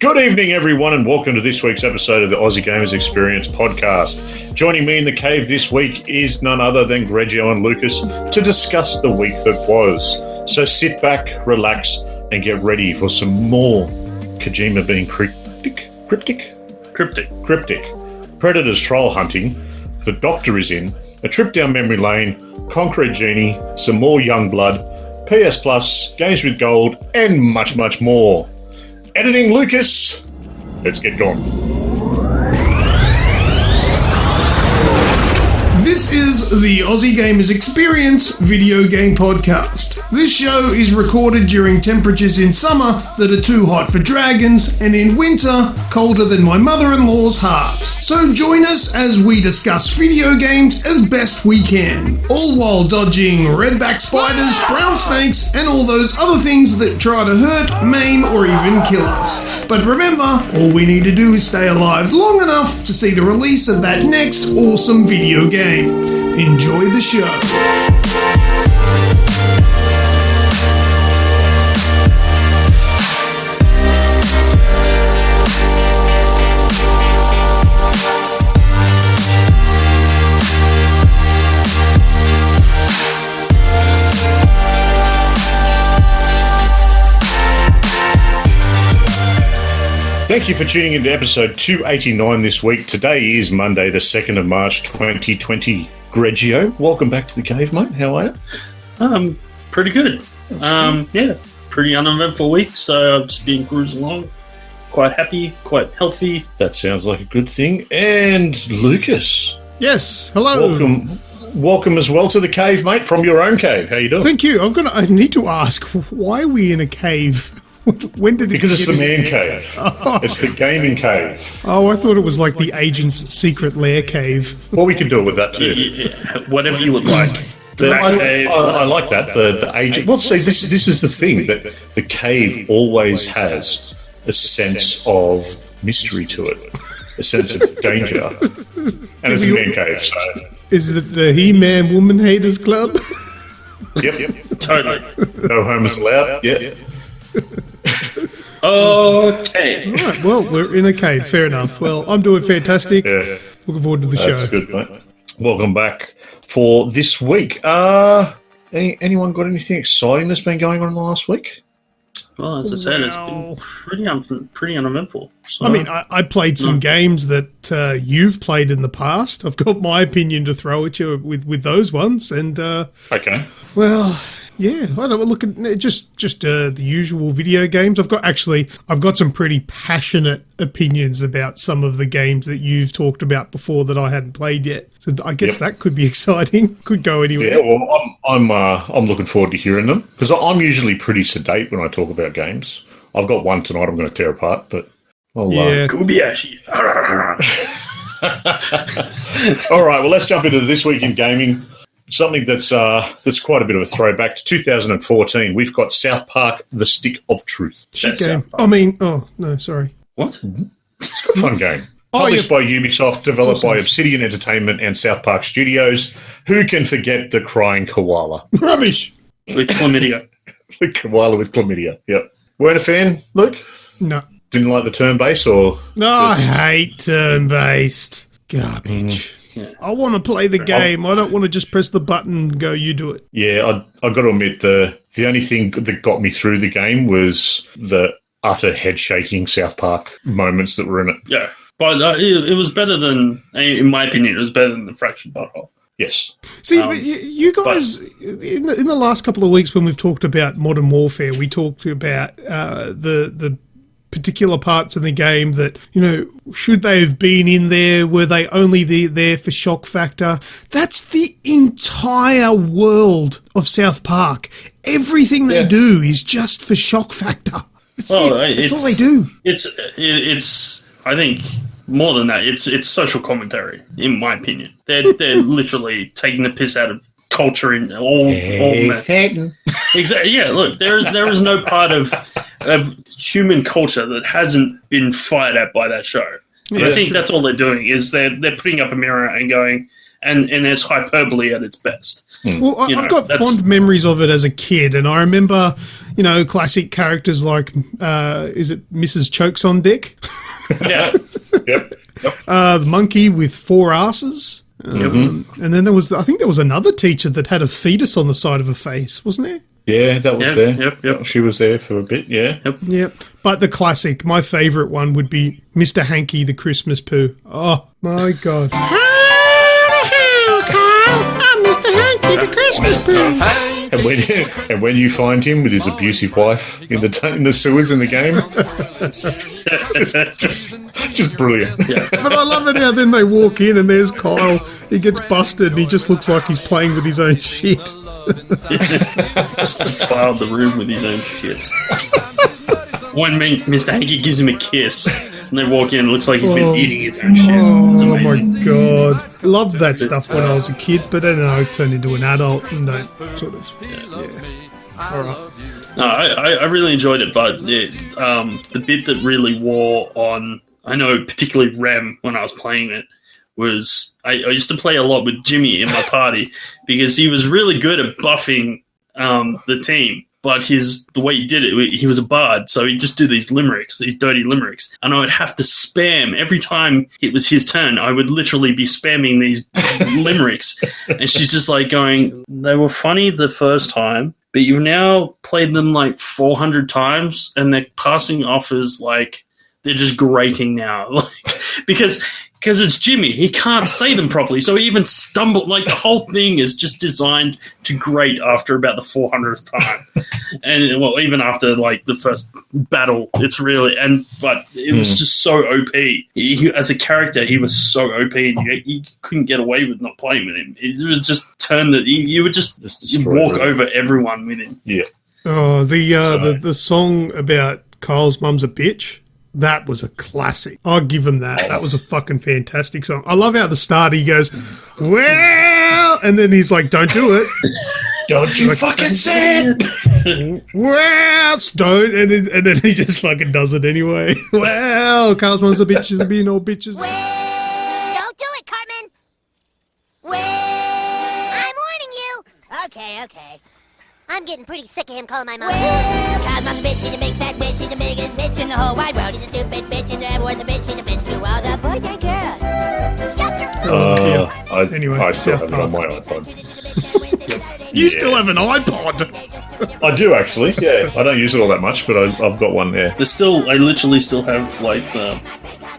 Good evening, everyone, and welcome to this week's episode of the Aussie Gamers Experience Podcast. Joining me in the cave this week is none other than Grejio and Lucas to discuss the week that was. So sit back, relax, and get ready for some more Kojima being cryptic. Predators troll hunting, the Doctor is in, a trip down memory lane, Concrete Genie, some more young blood, PSPlus Games With Gold, and much, much more. Editing Lucas. Let's get going. This is the Aussie Gamers Experience video game podcast. This show is recorded during temperatures in summer that are too hot for dragons and in winter colder than my mother-in-law's heart. So join us as we discuss video games as best we can, all while dodging redback spiders, brown snakes, and all those other things that try to hurt, maim, or even kill us. But remember, all we need to do is stay alive long enough to see the release of that next awesome video game. Enjoy the show. Thank you for tuning into episode 289 this week. Today is Monday, the 2nd of March, 2020. Grejio, welcome back to the cave, mate. How are you? Pretty good. Yeah, pretty uneventful week, so I've just been cruising along. Quite happy, quite healthy. That sounds like a good thing. And Lucas. Yes, hello. Welcome as well to the cave, mate, from your own cave. How you doing? Thank you. I need to ask, why are we in a cave? When did it Because it's the man cave. Oh. It's the gaming cave. Oh, I thought it was like the agent's secret lair cave. Well, we could do it with that too. Yeah, whatever you would like. I like that. The agent. Well, see, this is the thing, that the cave always has a sense of mystery to it, a sense of danger, and it's a man cave. So, is it the He-Man Woman Haters Club? Yep. Totally. No homers allowed. Yep. Okay. Right, well, we're in a cave. Fair enough. Well, I'm doing fantastic. Yeah. Looking forward to the show. That's good, mate. Welcome back for this week. Anyone got anything exciting that's been going on in the last week? Well, as I said, it's been pretty uneventful. So. I mean, I played some games that you've played in the past. I've got my opinion to throw at you with those ones, and okay. Well. Yeah, I don't look at just the usual video games. I've got some pretty passionate opinions about some of the games that you've talked about before that I hadn't played yet. So I guess that could be exciting. Could go anywhere. Yeah, well, I'm looking forward to hearing them, because I'm usually pretty sedate when I talk about games. I've got one tonight I'm going to tear apart, but Kobayashi. All right, well, let's jump into this week in gaming. Something that's quite a bit of a throwback to 2014. We've got South Park: The Stick of Truth. Shit game. I mean, oh no, sorry. What? Mm-hmm. It's a good fun game. Published by Ubisoft, developed by Obsidian Entertainment and South Park Studios. Who can forget the crying koala? Rubbish. With chlamydia. The koala with chlamydia. Yep. Weren't a fan, Luke? No. Didn't like the turn-based, or? No, I hate turn-based garbage. Yeah. I want to play the game. I don't want to just press the button and go, you do it. Yeah, I got to admit, the only thing that got me through the game was the utter head-shaking South Park moments that were in it. Yeah, but it was better than, in my opinion, it was better than the Fractured Butthole. Yes. See, you guys, in the last couple of weeks when we've talked about Modern Warfare, we talked about the particular parts in the game that, should they have been in there? Were they only there for shock factor? That's the entire world of South Park. Everything they do is just for shock factor. That's all they do. It's I think more than that. It's social commentary, in my opinion. They're literally taking the piss out of culture in all Satan. Exactly. Yeah. Look, there is no part of human culture that hasn't been fired at by that show. Yeah, I think that's all they're doing is they're putting up a mirror and going, and it's hyperbole at its best. Well, I've got fond memories of it as a kid, and I remember, classic characters like, is it Mrs. Chokes on Dick? Yeah. Yep. The monkey with 4 asses. And then there was another teacher that had a fetus on the side of her face, wasn't there? Yeah, that was there. Yep. She was there for a bit, yeah. Yep. But the classic, my favourite one would be Mr. Hanky the Christmas Poo. Oh, my God. I'm Mr. Hanky the Christmas Poo. And when you find him with his abusive wife in the sewers in the game, just brilliant. Yeah. But I love it how then they walk in and there's Kyle. He gets busted and he just looks like he's playing with his own shit. Just defiled the room with his own shit. When Mr. Hanky gives him a kiss, and they walk in, it looks like he's been eating his own shit. It's Oh amazing. my God. Loved that stuff when I was a kid, but then I turned into an adult and don't sort of. Yeah. All right. No, I really enjoyed it, but the bit that really wore on, I know particularly Rem when I was playing it, was I used to play a lot with Jimmy in my party because he was really good at buffing the team. But the way he did it, he was a bard, so he'd just do these limericks, these dirty limericks. And I would have to spam. Every time it was his turn, I would literally be spamming these limericks. And she's just like going, they were funny the first time, but you've now played them like 400 times, and they're passing off as like, they're just grating now. Because it's Jimmy. He can't say them properly, so he even stumbled. Like, the whole thing is just designed to grate after about the 400th time. And, well, even after, like, the first battle, it's really... But it was just so OP. As a character, he was so OP, and you couldn't get away with not playing with him. It was just you would just walk over everyone with him. Yeah. Oh, the song about Kyle's mum's a bitch. That was a classic. I'll give him that. That was a fucking fantastic song. I love how at the start he goes, well, and then he's like, don't do it. Don't you fucking say it. Well, don't. And then he just fucking does it anyway. Well, Carl's mum's a bitch is being all bitches. Well, don't do it, Cartman. Well, I'm warning you. Okay. I'm getting pretty sick of him calling my mom. Well, Kyle's mom's a bitch, she's a big fat bitch, she's the biggest bitch in the whole wide world. She's a stupid bitch, and everyone's a bitch, she's a bitch to all the boys and girls. Shut your Anyway, I still South have it on Park. my iPod. You still have an iPod? I do, actually, yeah. I don't use it all that much, but I've got one there. I literally still have, like, the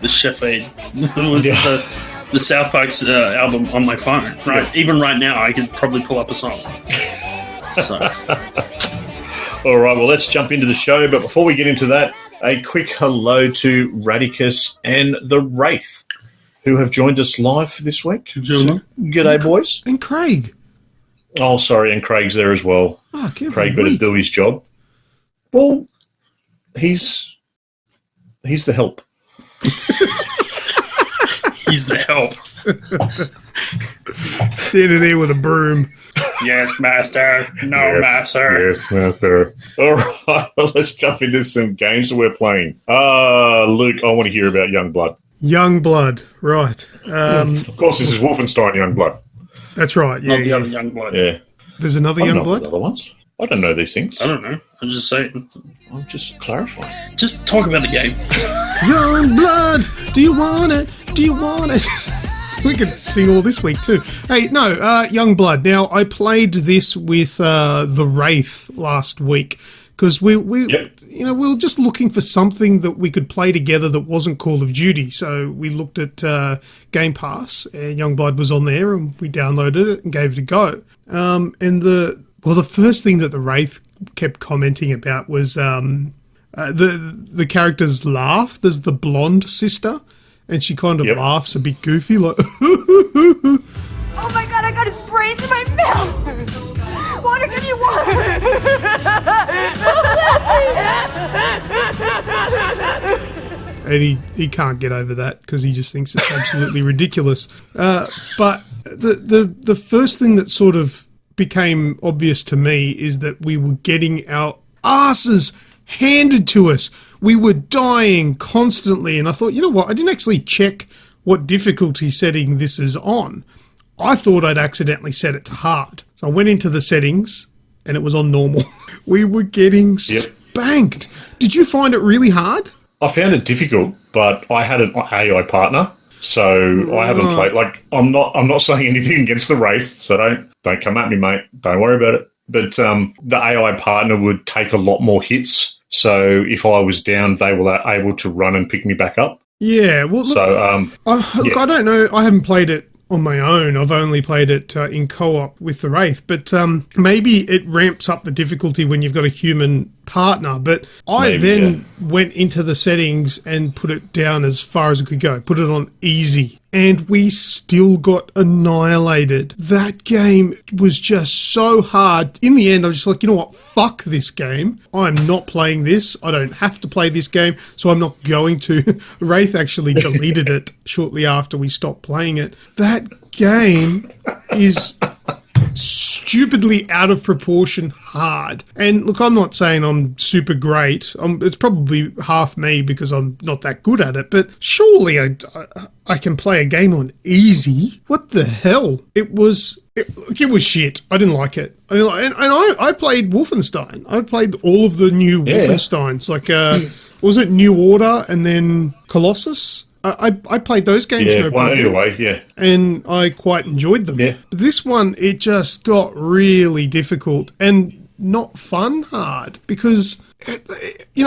Chef Aid. The South Park's album on my phone, right? Yeah. Even right now, I could probably pull up a song. So. All right, well, let's jump into the show. But before we get into that, a quick hello to Radicus and the Wraith, who have joined us live this week. G'day, boys. And Craig. Oh, sorry, and Craig's there as well. Oh, Craig better do his job. Well, he's the help. He's the help. Standing there with a broom. Yes, master. No, master. Yes, master. All right, well, let's jump into some games that we're playing. Luke, I want to hear about Youngblood. Youngblood, right. Of course, this is Wolfenstein Youngblood. That's right, yeah. Not the other Youngblood. Yeah. There's another Youngblood? Other ones? I don't know these things. I don't know. I'm just saying. I'm just clarifying. Just talk about the game. Youngblood, do you want it? Do you want it? We could sing all this week too. Hey, no, Youngblood. Now, I played this with the Wraith last week because we were just looking for something that we could play together that wasn't Call of Duty. So we looked at Game Pass, and Youngblood was on there, and we downloaded it and gave it a go. And the first thing that the Wraith kept commenting about was the character's laugh. There's the blonde sister. And she kind of laughs a bit goofy, like, oh my god, I got his brains in my mouth! Water, give me water! and he can't get over that because he just thinks it's absolutely ridiculous. But the first thing that sort of became obvious to me is that we were getting our asses handed to us. We were dying constantly, and I thought, you know what? I didn't actually check what difficulty setting this is on. I thought I'd accidentally set it to hard. So I went into the settings and it was on normal. We were getting spanked. Did you find it really hard? I found it difficult, but I had an AI partner, so I haven't played. Like, I'm not saying anything against the Wraith, so don't come at me, mate. Don't worry about it. But the AI partner would take a lot more hits, so if I was down, they were able to run and pick me back up. Yeah. Well, look, look, I don't know. I haven't played it on my own. I've only played it in co-op with the Wraith, but maybe it ramps up the difficulty when you've got a human partner. But I went into the settings and put it down as far as it could go, put it on easy, and we still got annihilated. That game was just so hard. In the end, I was just like, you know what, fuck this game. I'm not playing this. I don't have to play this game, so I'm not going to. Wraith actually deleted it shortly after we stopped playing it. That game is stupidly out of proportion hard. And look, I'm not saying I'm super great. It's probably half me because I'm not that good at it, but surely I can play a game on easy. What the hell? It was shit. I didn't like it. I played Wolfenstein. I played all of the new Wolfensteins. Like, was it New Order and then Colossus? I played those games no problem. Either way, yeah. And I quite enjoyed them. Yeah. But this one, it just got really difficult and not fun hard because,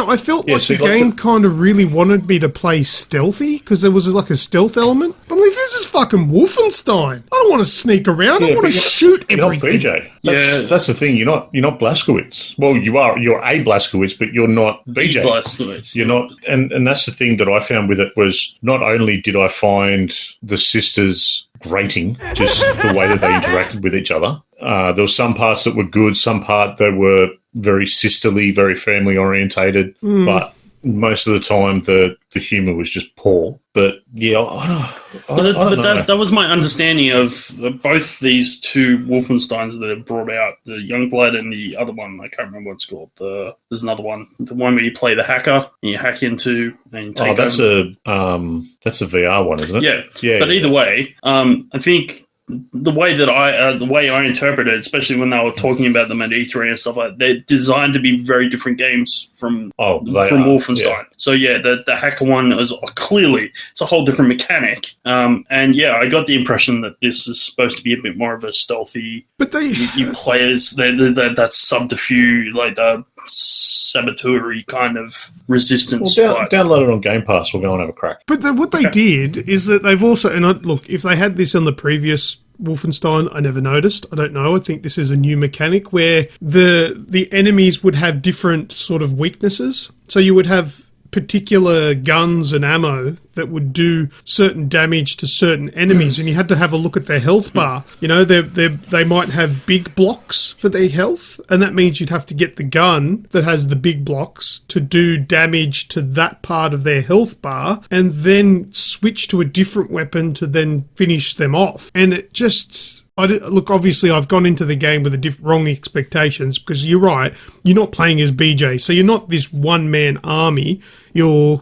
I felt like the game kind of really wanted me to play stealthy because there was like a stealth element. I'm like, this is fucking Wolfenstein. I don't want to sneak around. I want to shoot everything. You're not BJ. That's the thing. You're not Blazkowicz. Well, you are. You're a Blazkowicz, but you're not BJ. Blazkowicz. You're not. And that's the thing that I found with it was not only did I find the sisters grating, just the way that they interacted with each other. There were some parts that were good, some part that were very sisterly, very family orientated, but most of the time the humour was just poor. But yeah, I don't know. That was my understanding of both these two Wolfensteins that have brought out, the Youngblood and the other one. I can't remember what it's called. There's another one, the one where you play the hacker and you hack into and take. That's a VR one, isn't it? Yeah. But either way, I think the way I interpret it, especially when they were talking about them at E3 and stuff like that, they're designed to be very different games from Wolfenstein. Yeah. So the hacker one is clearly it's a whole different mechanic. And I got the impression that this is supposed to be a bit more of a stealthy. But you players that subterfuge, like the saboteur kind of resistance. Well, download it on Game Pass. We'll go and have a crack. But what they did is that they've also, look, if they had this on the previous Wolfenstein, I never noticed. I don't know. I think this is a new mechanic where the enemies would have different sort of weaknesses. So you would have particular guns and ammo that would do certain damage to certain enemies, and you had to have a look at their health bar. They might have big blocks for their health, and that means you'd have to get the gun that has the big blocks to do damage to that part of their health bar, and then switch to a different weapon to then finish them off. And it just... Look, obviously, I've gone into the game with wrong expectations because you're right. You're not playing as BJ, so you're not this one-man army. You're,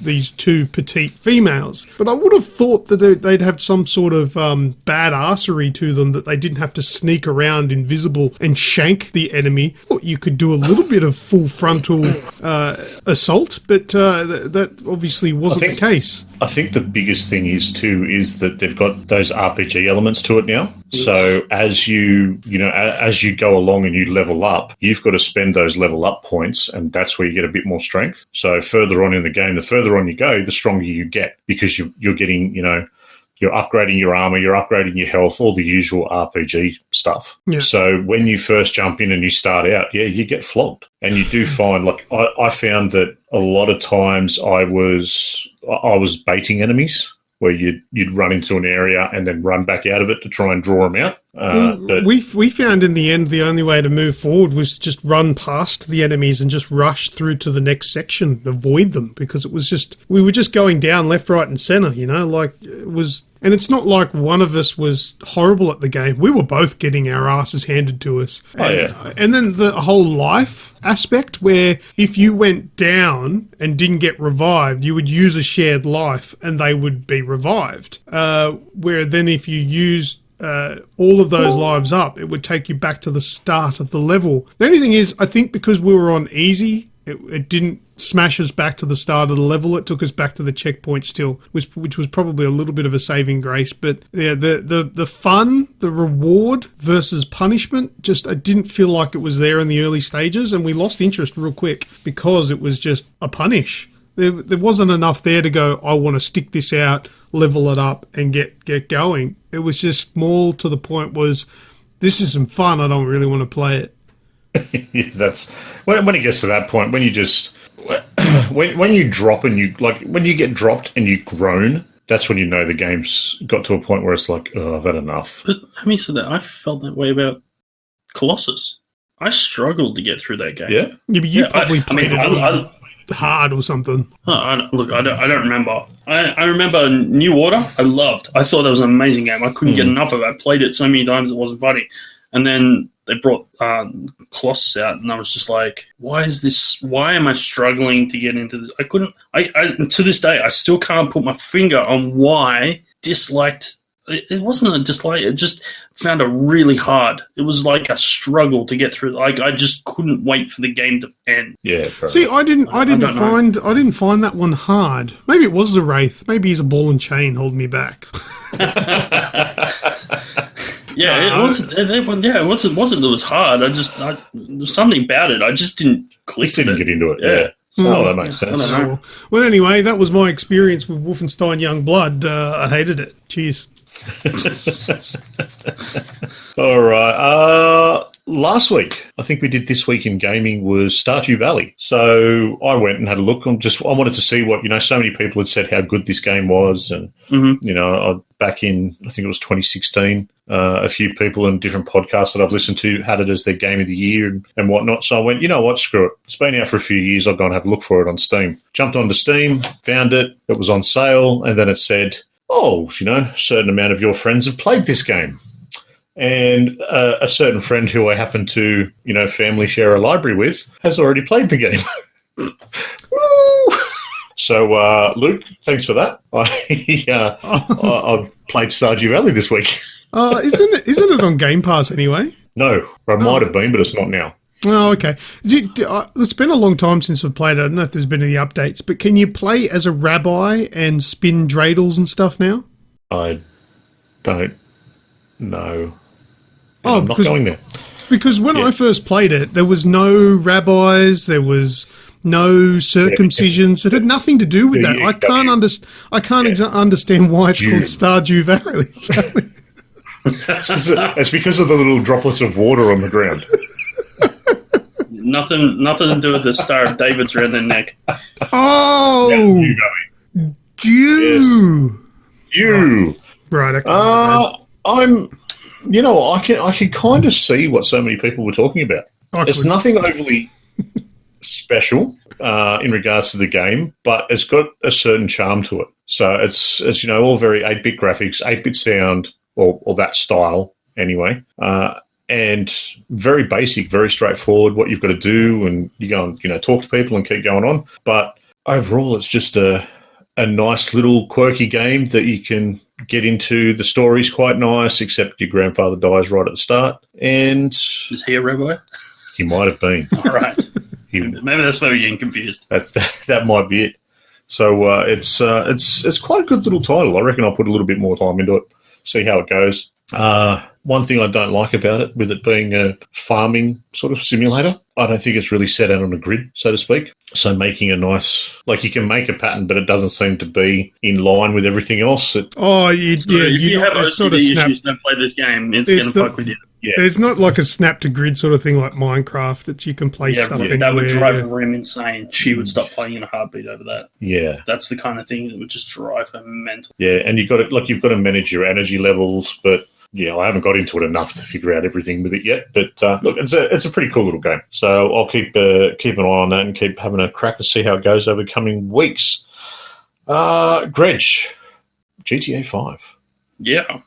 these two petite females. But I would have thought that they'd have some sort of badassery to them, that they didn't have to sneak around invisible and shank the enemy. Well, you could do a little bit of full frontal assault, but that obviously wasn't the case. I think the biggest thing is that they've got those RPG elements to it now. So as you go along and you level up, you've got to spend those level up points, and that's where you get a bit more strength. So further on in the game, the further on you go, the stronger you get, because you're getting, you're upgrading your armor, you're upgrading your health, all the usual RPG stuff. Yeah. So when you first jump in and you start out, you get flogged. And you do find, like, I found that a lot of times I was baiting enemies, where you'd run into an area and then run back out of it to try and draw them out. We found in the end the only way to move forward was just run past the enemies and just rush through to the next section and avoid them, because it was just, we were just going down left, right and centre, like it was. And it's not like one of us was horrible at the game. We were both getting our asses handed to us. And then the whole life aspect, where if you went down and didn't get revived, you would use a shared life and they would be revived. Where then if you used all of those lives up, it would take you back to the start of the level. The only thing is, I think because we were on easy, it didn't smash us back to the start of the level. It took us back to the checkpoint still, which was probably a little bit of a saving grace. But yeah, the fun, the reward versus punishment, just I didn't feel like it was there in the early stages, and we lost interest real quick because it was just a punish. There wasn't enough there to go, I want to stick this out, level it up, and get going. It was just more to the point was, this is some fun, I don't really want to play it. Yeah, that's when it gets to that point, when you just when you drop and you like when you get dropped and you groan, that's when you know the game's got to a point where it's like, oh, I've had enough. But having said that, I felt that way about Colossus. I struggled to get through that game. Yeah, but you probably played it hard or something. I don't remember. I remember New Order. I loved. I thought that was an amazing game. I couldn't get enough of it. I played it so many times it wasn't funny. And then they brought Colossus out, and I was just like, why am I struggling to get into this? I to this day, I still can't put my finger on why disliked. It wasn't a dislike. It just found it really hard. It was like a struggle to get through. Like I just couldn't wait for the game to end. Yeah. See, I didn't find that one hard. Maybe it was the Wraith. Maybe he's a ball and chain holding me back. Yeah, it wasn't. It wasn't. It was hard. There's something about it. I just didn't click. Just didn't get into it. Yeah. So that makes sense. I don't know. Well, anyway, that was my experience with Wolfenstein Youngblood. I hated it. Cheers. All right. Last week, I think we did This Week in Gaming was Stardew Valley. So I went and had a look. I wanted to see what, so many people had said how good this game was. And, back in, I think it was 2016, a few people in different podcasts that I've listened to had it as their game of the year and whatnot. So I went, you know what, screw it. It's been out for a few years. I'll go and have a look for it on Steam. Jumped onto Steam, found it. It was on sale. And then it said, a certain amount of your friends have played this game. And a certain friend who I happen to, family share a library with has already played the game. Woo! So, Luke, thanks for that. I've played Stardew Valley this week. Isn't it on Game Pass anyway? No, it might have been, but it's not now. Oh, okay. It's been a long time since I've played it. I don't know if there's been any updates, but can you play as a rabbi and spin dreidels and stuff now? I don't know. Oh, I'm not going there. Because when I first played it, there was no rabbis, there was no circumcisions. It had nothing to do with that. I can't understand why it's called Stardew Valley. It's because of the little droplets of water on the ground. Nothing to do with the Star of David's around their neck. Oh, Dew. You. Right. Okay. I can kind of see what so many people were talking about. It's nothing overly special in regards to the game, but it's got a certain charm to it. So it's all very 8-bit graphics, 8-bit sound, or that style anyway. And very basic, very straightforward, what you've got to do, and you go and, talk to people and keep going on. But overall, it's just a nice little quirky game that you can get into. The story's quite nice, except your grandfather dies right at the start. And is he a rabbi? He might have been. All right. Maybe that's why we're getting confused. That might be it. So it's quite a good little title. I reckon I'll put a little bit more time into it, see how it goes. One thing I don't like about it, with it being a farming sort of simulator, I don't think it's really set out on a grid, so to speak. So making a nice, you can make a pattern, but it doesn't seem to be in line with everything else. If you have OCD issues, don't play this game. It's going to fuck with you. Yeah. It's not like a snap to grid sort of thing like Minecraft. You can play stuff anywhere. That would drive Rim insane. She would stop playing in a heartbeat over that. Yeah. That's the kind of thing that would just drive her mental. Yeah, and you've got to manage your energy levels, but yeah, I haven't got into it enough to figure out everything with it yet. But look, it's a pretty cool little game. So I'll keep an eye on that and keep having a crack to see how it goes over the coming weeks. Greg, GTA 5. Yeah.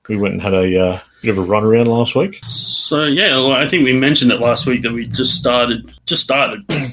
We went and had a Bit of a run around last week. So yeah, well, I think we mentioned it last week that we just started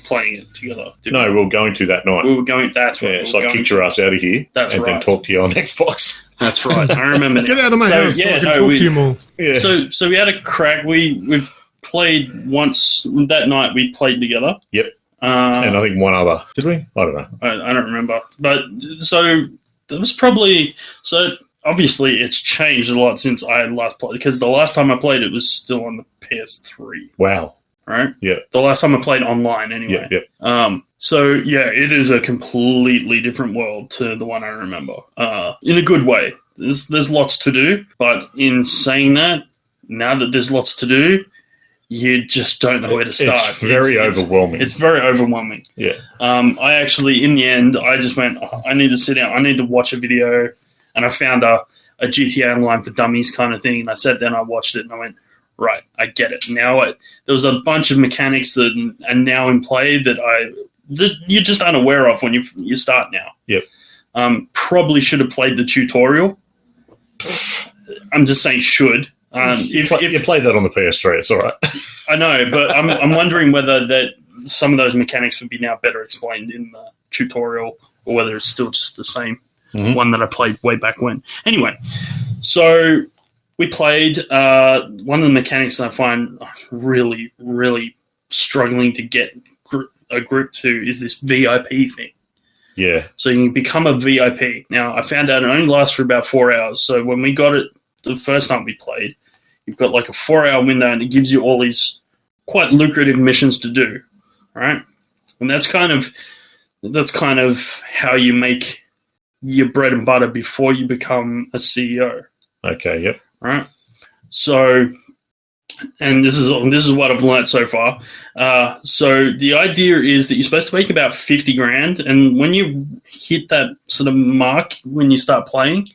playing it together. No, we were going to that night. We were going. That's right. Yeah, so I kicked your ass out of here. That's and right. then talked to you on Xbox. That's right. I remember. Get out of my house so I can talk to you more. Yeah. So we had a crack. We've played once that night. We played together. Yep. And I think one other. Did we? I don't know. I don't remember. But so that was probably so. Obviously, it's changed a lot since I last played, because the last time I played it was still on the PS3. Wow. Right? Yeah. The last time I played online, anyway. Yeah. So, yeah, it is a completely different world to the one I remember. In a good way. There's lots to do, but in saying that, now that there's lots to do, you just don't know where to start. It's very overwhelming. It's very overwhelming. Yeah. I actually, in the end, I just went, I need to sit down. I need to watch a video. And I found a GTA Online for Dummies kind of thing. And I sat there and I watched it and I went, right, I get it. Now there was a bunch of mechanics that are now in play that you're just unaware of when you start now. Yep. Probably should have played the tutorial. I'm just saying should. If you played that on the PS3, it's all right. I know, but I'm wondering whether that some of those mechanics would be now better explained in the tutorial, or whether it's still just the same one that I played way back when. Anyway, so we played. One of the mechanics that I find really, really struggling to get a grip to is this VIP thing. Yeah. So you can become a VIP. Now, I found out it only lasts for about 4 hours. So when we got it the first time we played, you've got like a 4-hour window and it gives you all these quite lucrative missions to do, right? And that's kind of how you make your bread and butter before you become a CEO. Okay, yep. Right? So, and this is what I've learned so far. So the idea is that you're supposed to make about 50 grand, and when you hit that sort of mark when you start playing,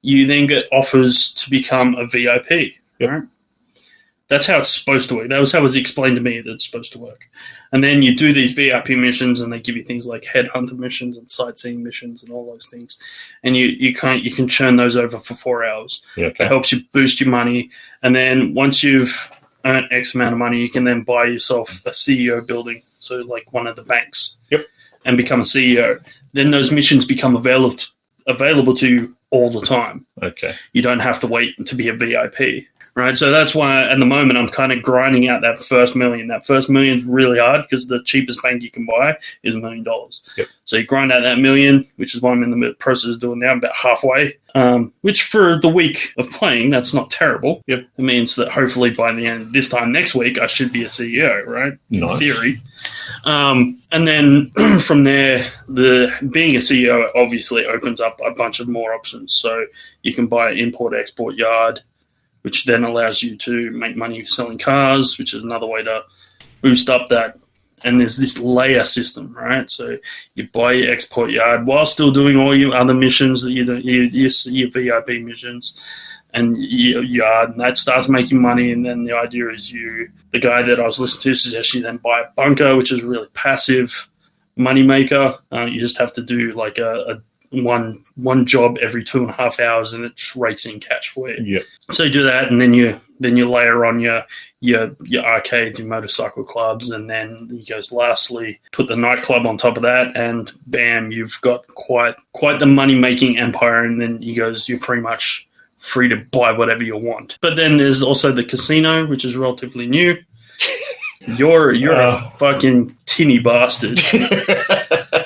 you then get offers to become a VIP. Yep. Right? That's how it's supposed to work. That was how it was explained to me that it's supposed to work. And then you do these VIP missions, and they give you things like headhunter missions and sightseeing missions and all those things. And you can churn those over for 4 hours. Yeah, okay. It helps you boost your money. And then once you've earned X amount of money, you can then buy yourself a CEO building, so like one of the banks. Yep. And become a CEO. Then those missions become available to you all the time. Okay. You don't have to wait to be a VIP. Right, so that's why at the moment I'm kind of grinding out that first million. That first million is really hard because the cheapest bank you can buy is $1 million. Yep. So you grind out that million, which is what I'm in the process of doing now, about halfway. Which for the week of playing, that's not terrible. Yep. It means that hopefully by the end this time next week I should be a CEO, right? Nice. In theory. And then from there, being a CEO obviously opens up a bunch of more options. So you can buy an import-export yard, which then allows you to make money selling cars, which is another way to boost up that. And there's this layer system, right? So you buy your export yard while still doing all your other missions that your VIP missions and your yard, and that starts making money. And then the idea is the guy that I was listening to suggests you then buy a bunker, which is a really passive money maker. You just have to do like a one job every 2.5 hours, and it just rakes in cash for you. Yeah. So you do that, and then you layer on your arcades, your motorcycle clubs, and then he goes, lastly, put the nightclub on top of that, and bam, you've got quite the money making empire. And then he goes, you're pretty much free to buy whatever you want. But then there's also the casino, which is relatively new. You're a fucking tinny bastard.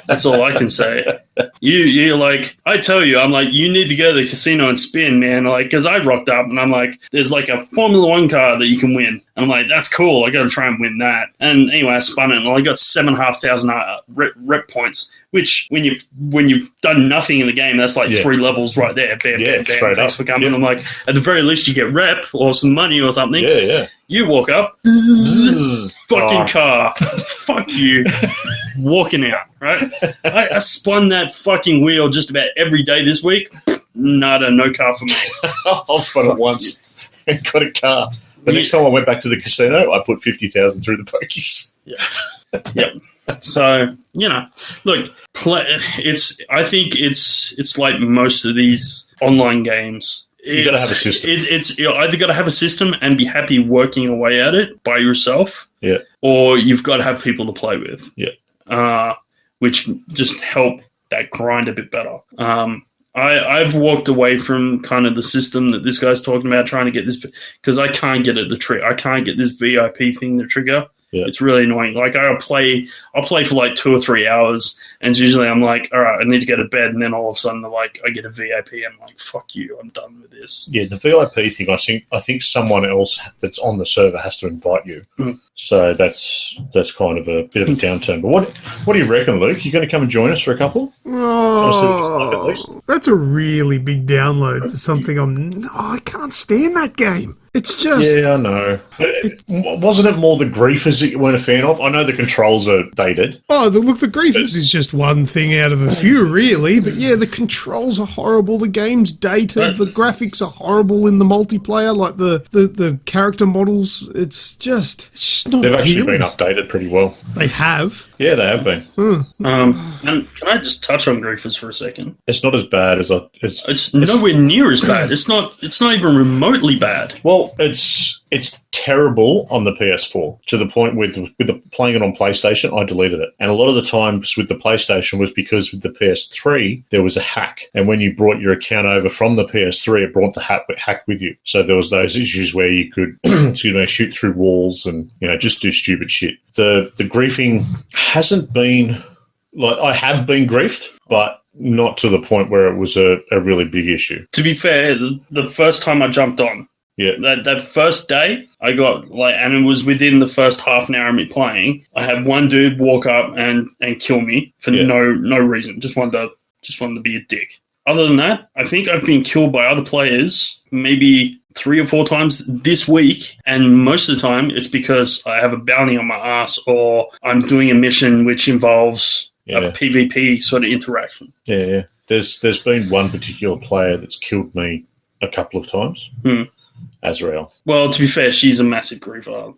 That's all I can say. You're like, I tell you, I'm like, you need to go to the casino and spin, man. Like, because I rocked up and I'm like, there's like a Formula One car that you can win. And I'm like, that's cool. I got to try and win that. And anyway, I spun it and I got 7,500 rep points, which when you've done nothing in the game, that's like 3 levels right there. Bam, bam, bam. Thanks for coming. I'm like, at the very least, you get rep or some money or something. Yeah, yeah. You walk up, fucking car, fuck you, walking out, right? I spun that fucking wheel just about every day this week. Nada, no car for me. I've spun it once and got a car. The next time I went back to the casino, I put 50,000 through the pokies. Yeah. Yep. So, look, I think it's like most of these online games. You got to have a system. It's you either got to have a system and be happy working away at it by yourself, or you've got to have people to play with, which just help that grind a bit better. I've walked away from kind of the system that this guy's talking about, trying to get this, because I can't get it to trigger. I can't get this VIP thing to trigger. Yeah. It's really annoying. Like I'll play for like 2 or 3 hours, and usually I'm like, all right, I need to go to bed, and then all of a sudden I get a VIP, and I'm like, fuck you, I'm done with this. Yeah, the VIP thing, I think someone else that's on the server has to invite you. So that's kind of a bit of a downturn. But what do you reckon, Luke? You going to come and join us for a couple? Oh, that's a really big download for something I can't stand that game. It's just... Yeah, I know. Wasn't it more the griefers that you weren't a fan of? I know the controls are dated. Oh, the griefers is just one thing out of a few, really. But yeah, the controls are horrible. The game's dated. The graphics are horrible in the multiplayer. Like the character models, it's just not They've actually appealing. been updated pretty well. They have? Yeah, they have been. And can I just touch on griefers for a second? It's not as bad as it's nowhere near as bad. It's not even remotely bad. Well, it's terrible on the PS4 to the point with the playing it on PlayStation, I deleted it. And a lot of the times with the PlayStation was because with the PS3 there was a hack, and when you brought your account over from the PS3, it brought the hack with you. So there was those issues where you could shoot through walls and just do stupid shit. The griefing hasn't been like, I have been griefed, but not to the point where it was a really big issue. To be fair, the first time I jumped on, that first day, I got and it was within the first half an hour of me playing. I had one dude walk up and kill me for no reason. Just wanted to be a dick. Other than that, I think I've been killed by other players maybe 3 or 4 times this week, and most of the time it's because I have a bounty on my ass or I'm doing a mission which involves a PvP sort of interaction. Yeah. There's been one particular player that's killed me a couple of times. Azrael. Well, to be fair, she's a massive griever.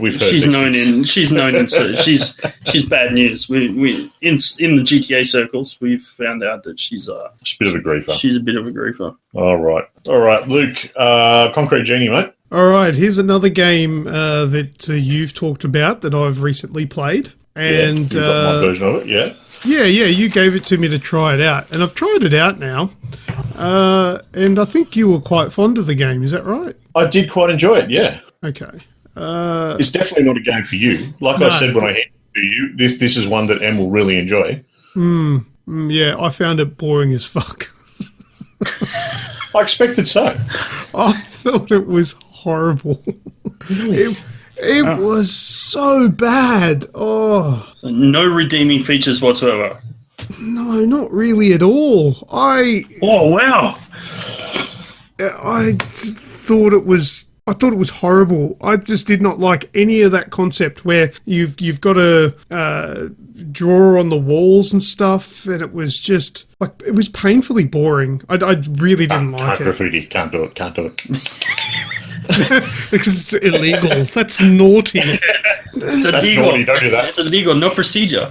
We've heard she's known in she's bad news. We in the GTA circles, we've found out that she's a bit of a griever. She's a bit of a griever. All right, Luke. Concrete Genie, mate. All right, here's another game that you've talked about that I've recently played, and you've got my version of it. Yeah. Yeah, you gave it to me to try it out, and I've tried it out now, and I think you were quite fond of the game, is that right? I did quite enjoy it, yeah. Okay. It's definitely not a game for you. I said when I hit you, this is one that Em will really enjoy. Yeah, I found it boring as fuck. I expected so. I thought it was horrible. It was so bad. Oh. So no redeeming features whatsoever. No, not really at all. Oh wow. I thought it was horrible. I just did not like any of that concept where you've got to draw on the walls and stuff, and it was just it was painfully boring. I really didn't like it. Graffiti, can't do it. Because it's illegal. That's naughty. It's illegal. Naughty. Don't do that. It's illegal. No procedure.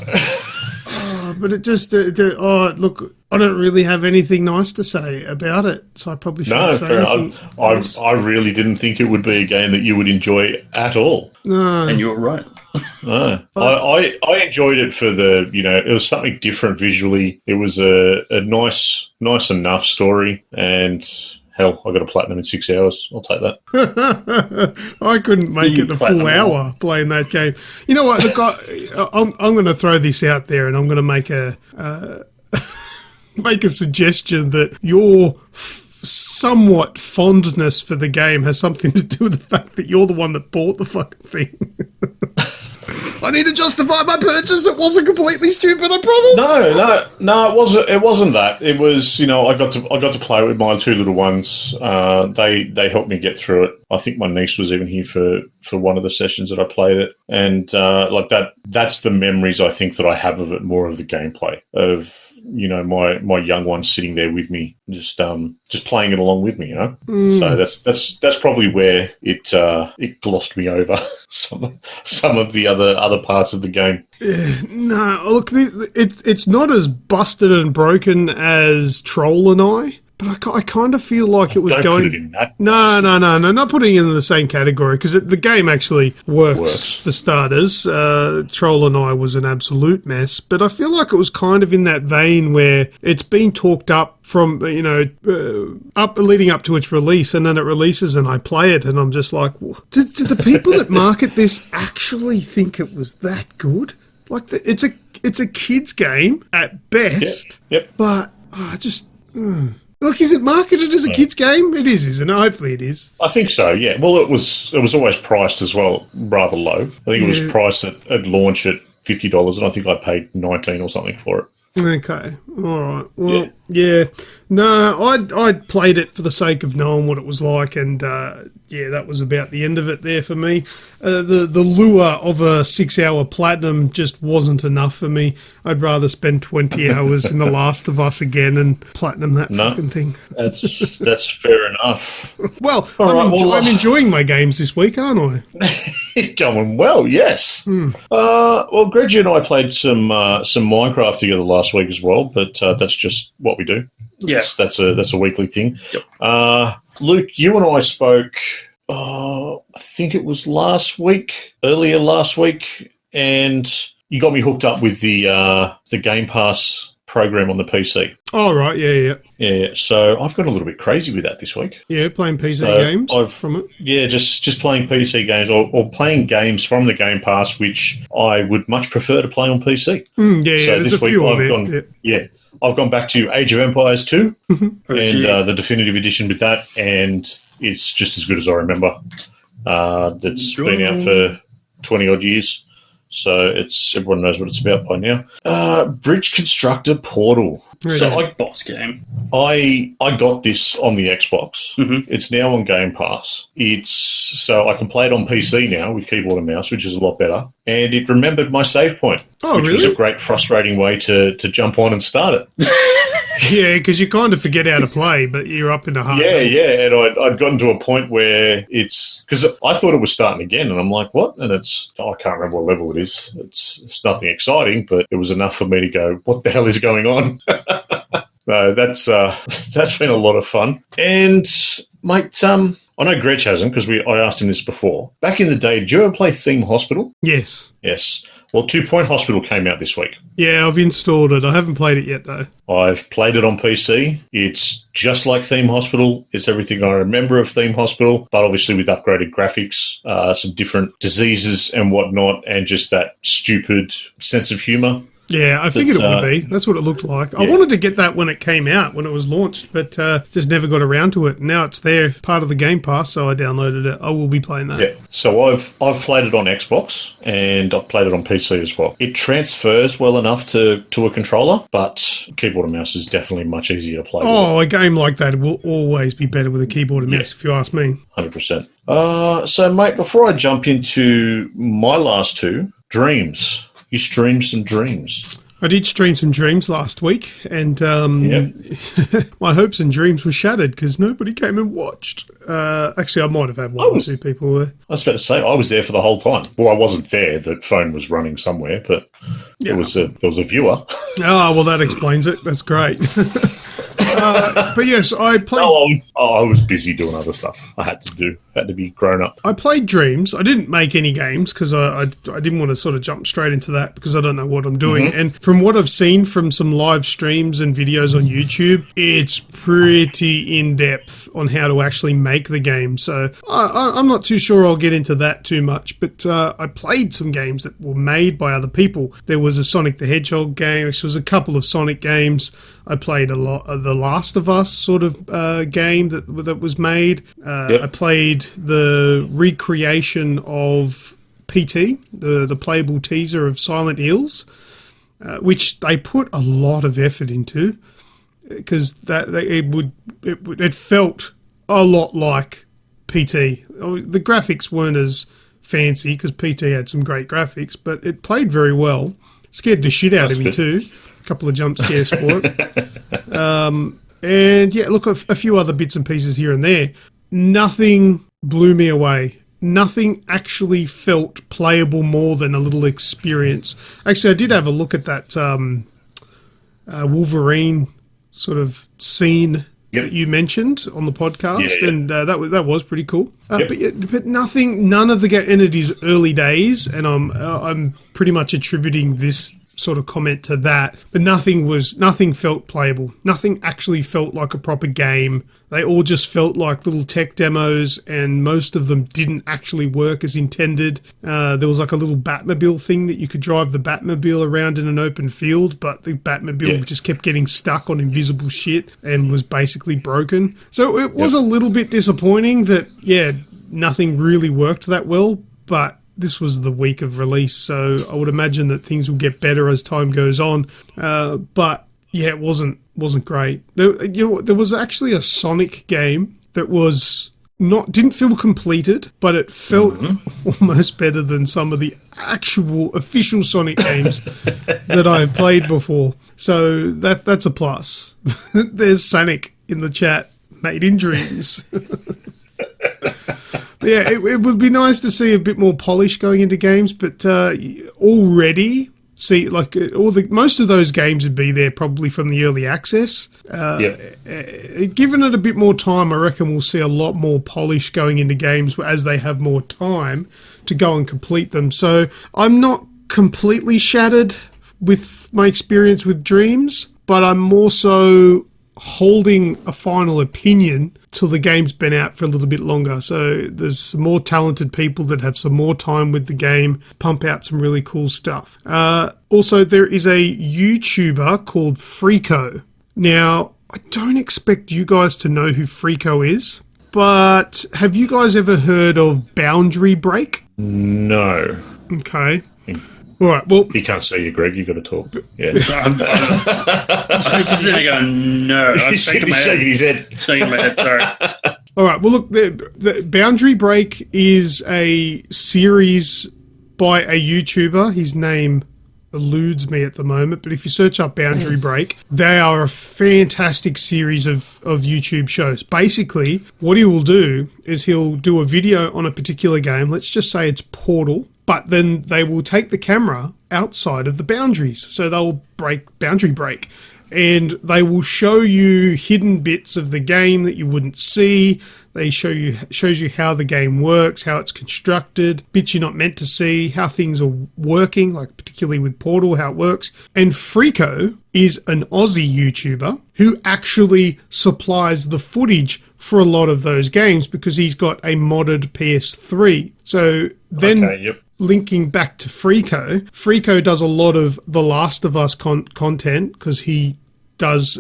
But it just look, I don't really have anything nice to say about it, so I probably shouldn't say anything. I really didn't think it would be a game that you would enjoy at all. No. And you were right. No. I enjoyed it for it was something different visually. It was a nice enough story, and hell, I got a platinum in 6 hours. I'll take that. I couldn't make it a full hour playing that game. You know what? Look, I'm going to throw this out there, and I'm going to make a suggestion that your somewhat fondness for the game has something to do with the fact that you're the one that bought the fucking thing. I need to justify my purchase. It wasn't completely stupid, I promise. No, it wasn't that. It was, I got to play with my 2 little ones. They helped me get through it. I think my niece was even here for one of the sessions that I played it, and that's the memories I think that I have of it. More of the gameplay of my young one sitting there with me, just playing it along with me. So that's probably where it glossed me over some of the other parts of the game. No, look, it's not as busted and broken as Troll and I, But I kind of feel like it was Don't going... put it in that. No, not putting it in the same category, because the game actually works for starters. Troll and I was an absolute mess, but I feel like it was kind of in that vein where it's been talked up from, up leading up to its release, and then it releases and I play it and I'm just like, did the people that market this actually think it was that good? Like, it's a kid's game at best, but I just... Look, is it marketed as a kid's game? It is, isn't it? Hopefully it is. I think so, yeah. Well, it was always priced as well rather low. I think it was priced at launch at $50, and I think I paid $19 or something for it. Okay, all right. Well, yeah. No, I played it for the sake of knowing what it was like, and that was about the end of it there for me. The lure of a 6-hour platinum just wasn't enough for me. I'd rather spend 20 hours in The Last of Us again and platinum that fucking thing. That's fair enough. Well, I'm enjoying my games this week, aren't I? Going well, yes. Well, Grejio and I played some Minecraft together last week as well, but that's just what we do. Yeah, that's a weekly thing. Yep. Luke, you and I spoke. I think it was earlier last week, and you got me hooked up with the Game Pass program on the PC. Oh, right, yeah. So I've gone a little bit crazy with that this week. Yeah, playing PC games from it. Yeah, just playing PC games or playing games from the Game Pass, which I would much prefer to play on PC. So there's a few on there. I've gone back to Age of Empires 2 and the definitive edition with that, and it's just as good as I remember. That's been out for 20-odd years. So everyone knows what it's about by now. Bridge Constructor Portal. That's a boss game. I got this on the Xbox. It's now on Game Pass. So I can play it on PC now with keyboard and mouse, which is a lot better. And it remembered my save point, which was a great, frustrating way to jump on and start it. Yeah, because you kind of forget how to play, but you're up in a hard and I'd gotten to a point where because I thought it was starting again, and I'm like, what? And I can't remember what level it is. It's nothing exciting, but it was enough for me to go, what the hell is going on? No, that's been a lot of fun. And mate, I know Gretch hasn't, because I asked him this before. Back in the day, did you ever play Theme Hospital? Yes. Well, 2 Point Hospital came out this week. Yeah, I've installed it. I haven't played it yet, though. I've played it on PC. It's just like Theme Hospital. It's everything I remember of Theme Hospital, but obviously with upgraded graphics, some different diseases and whatnot, and just that stupid sense of humour. Yeah, I figured it would be. That's what it looked like. Yeah. I wanted to get that when it came out, when it was launched, but just never got around to it. Now it's there, part of the Game Pass, so I downloaded it. I will be playing that. Yeah, so I've played it on Xbox, and I've played it on PC as well. It transfers well enough to a controller, but keyboard and mouse is definitely much easier to play with. A game like that will always be better with a keyboard and mouse, if you ask me. 100%. So, mate, before I jump into my last two, Dreams. You streamed some Dreams. I did stream some Dreams last week, and my hopes and dreams were shattered because nobody came and watched. Actually, I might have had one or two people there. I was about to say, I was there for the whole time. Well, I wasn't there. The phone was running somewhere, but there was a viewer. Oh, well, that explains it. That's great. But yes, I played... I was busy doing other stuff I had to be grown up. I played Dreams. I didn't make any games because I didn't want to sort of jump straight into that because I don't know what I'm doing. Mm-hmm. And from what I've seen from some live streams and videos on YouTube, it's pretty in-depth on how to actually make the game. So I'm not too sure I'll get into that too much, but I played some games that were made by other people. There was a Sonic the Hedgehog game. There was a couple of Sonic games. I played a lot of The Last of Us sort of game that was made. I played the recreation of PT, the playable teaser of Silent Hills, which they put a lot of effort into because it felt a lot like PT. The graphics weren't as fancy because PT had some great graphics, but it played very well. Scared the shit out of me too. A couple of jump scares for it. And yeah, look, a few other bits and pieces here and there. Nothing blew me away. Nothing actually felt playable more than a little experience. Actually, I did have a look at that Wolverine sort of scene that you mentioned on the podcast, Yeah. and that was pretty cool. Yep. But none of the game, and it is early days, and I'm pretty much attributing this sort of comment to that, but nothing felt playable. Nothing actually felt like a proper game. They all just felt like little tech demos, and most of them didn't actually work as intended. There was like a little Batmobile thing that you could drive the Batmobile around in an open field, but the Batmobile just kept getting stuck on invisible shit and was basically broken. So it was a little bit disappointing that, nothing really worked that well, but this was the week of release, so I would imagine that things will get better as time goes on. But yeah, it wasn't great. There was actually a Sonic game that didn't feel completed, but it felt almost better than some of the actual official Sonic games that I've played before. So that's a plus. There's Sonic in the chat, made in dreams. Yeah, it would be nice to see a bit more polish going into games, but already see most of those games would be there probably from the early access. Given it a bit more time, I reckon we'll see a lot more polish going into games as they have more time to go and complete them. So I'm not completely shattered with my experience with Dreams, but I'm more so holding a final opinion till the game's been out for a little bit longer. So there's some more talented people that have some more time with the game, pump out some really cool stuff. Also, there is a YouTuber called Freako. Now, I don't expect you guys to know who Freako is, but have you guys ever heard of Boundary Break? No. Okay. All right, well... You can't say you, Greg. You've got to talk. Yeah. I'm just sitting there going, no. I'm He's shaking his head. Shaking my head, sorry. All right, well, look, the Boundary Break is a series by a YouTuber. His name eludes me at the moment, but if you search up Boundary Break, they are a fantastic series of YouTube shows. Basically, what he will do is he'll do a video on a particular game. Let's just say it's Portal. But then they will take the camera outside of the boundaries. So they'll boundary break. And they will show you hidden bits of the game that you wouldn't see. They shows you how the game works, how it's constructed, bits you're not meant to see, how things are working, like particularly with Portal, how it works. And Freako is an Aussie YouTuber who actually supplies the footage for a lot of those games because he's got a modded PS3. So then linking back to Freako does a lot of The Last of Us content because he does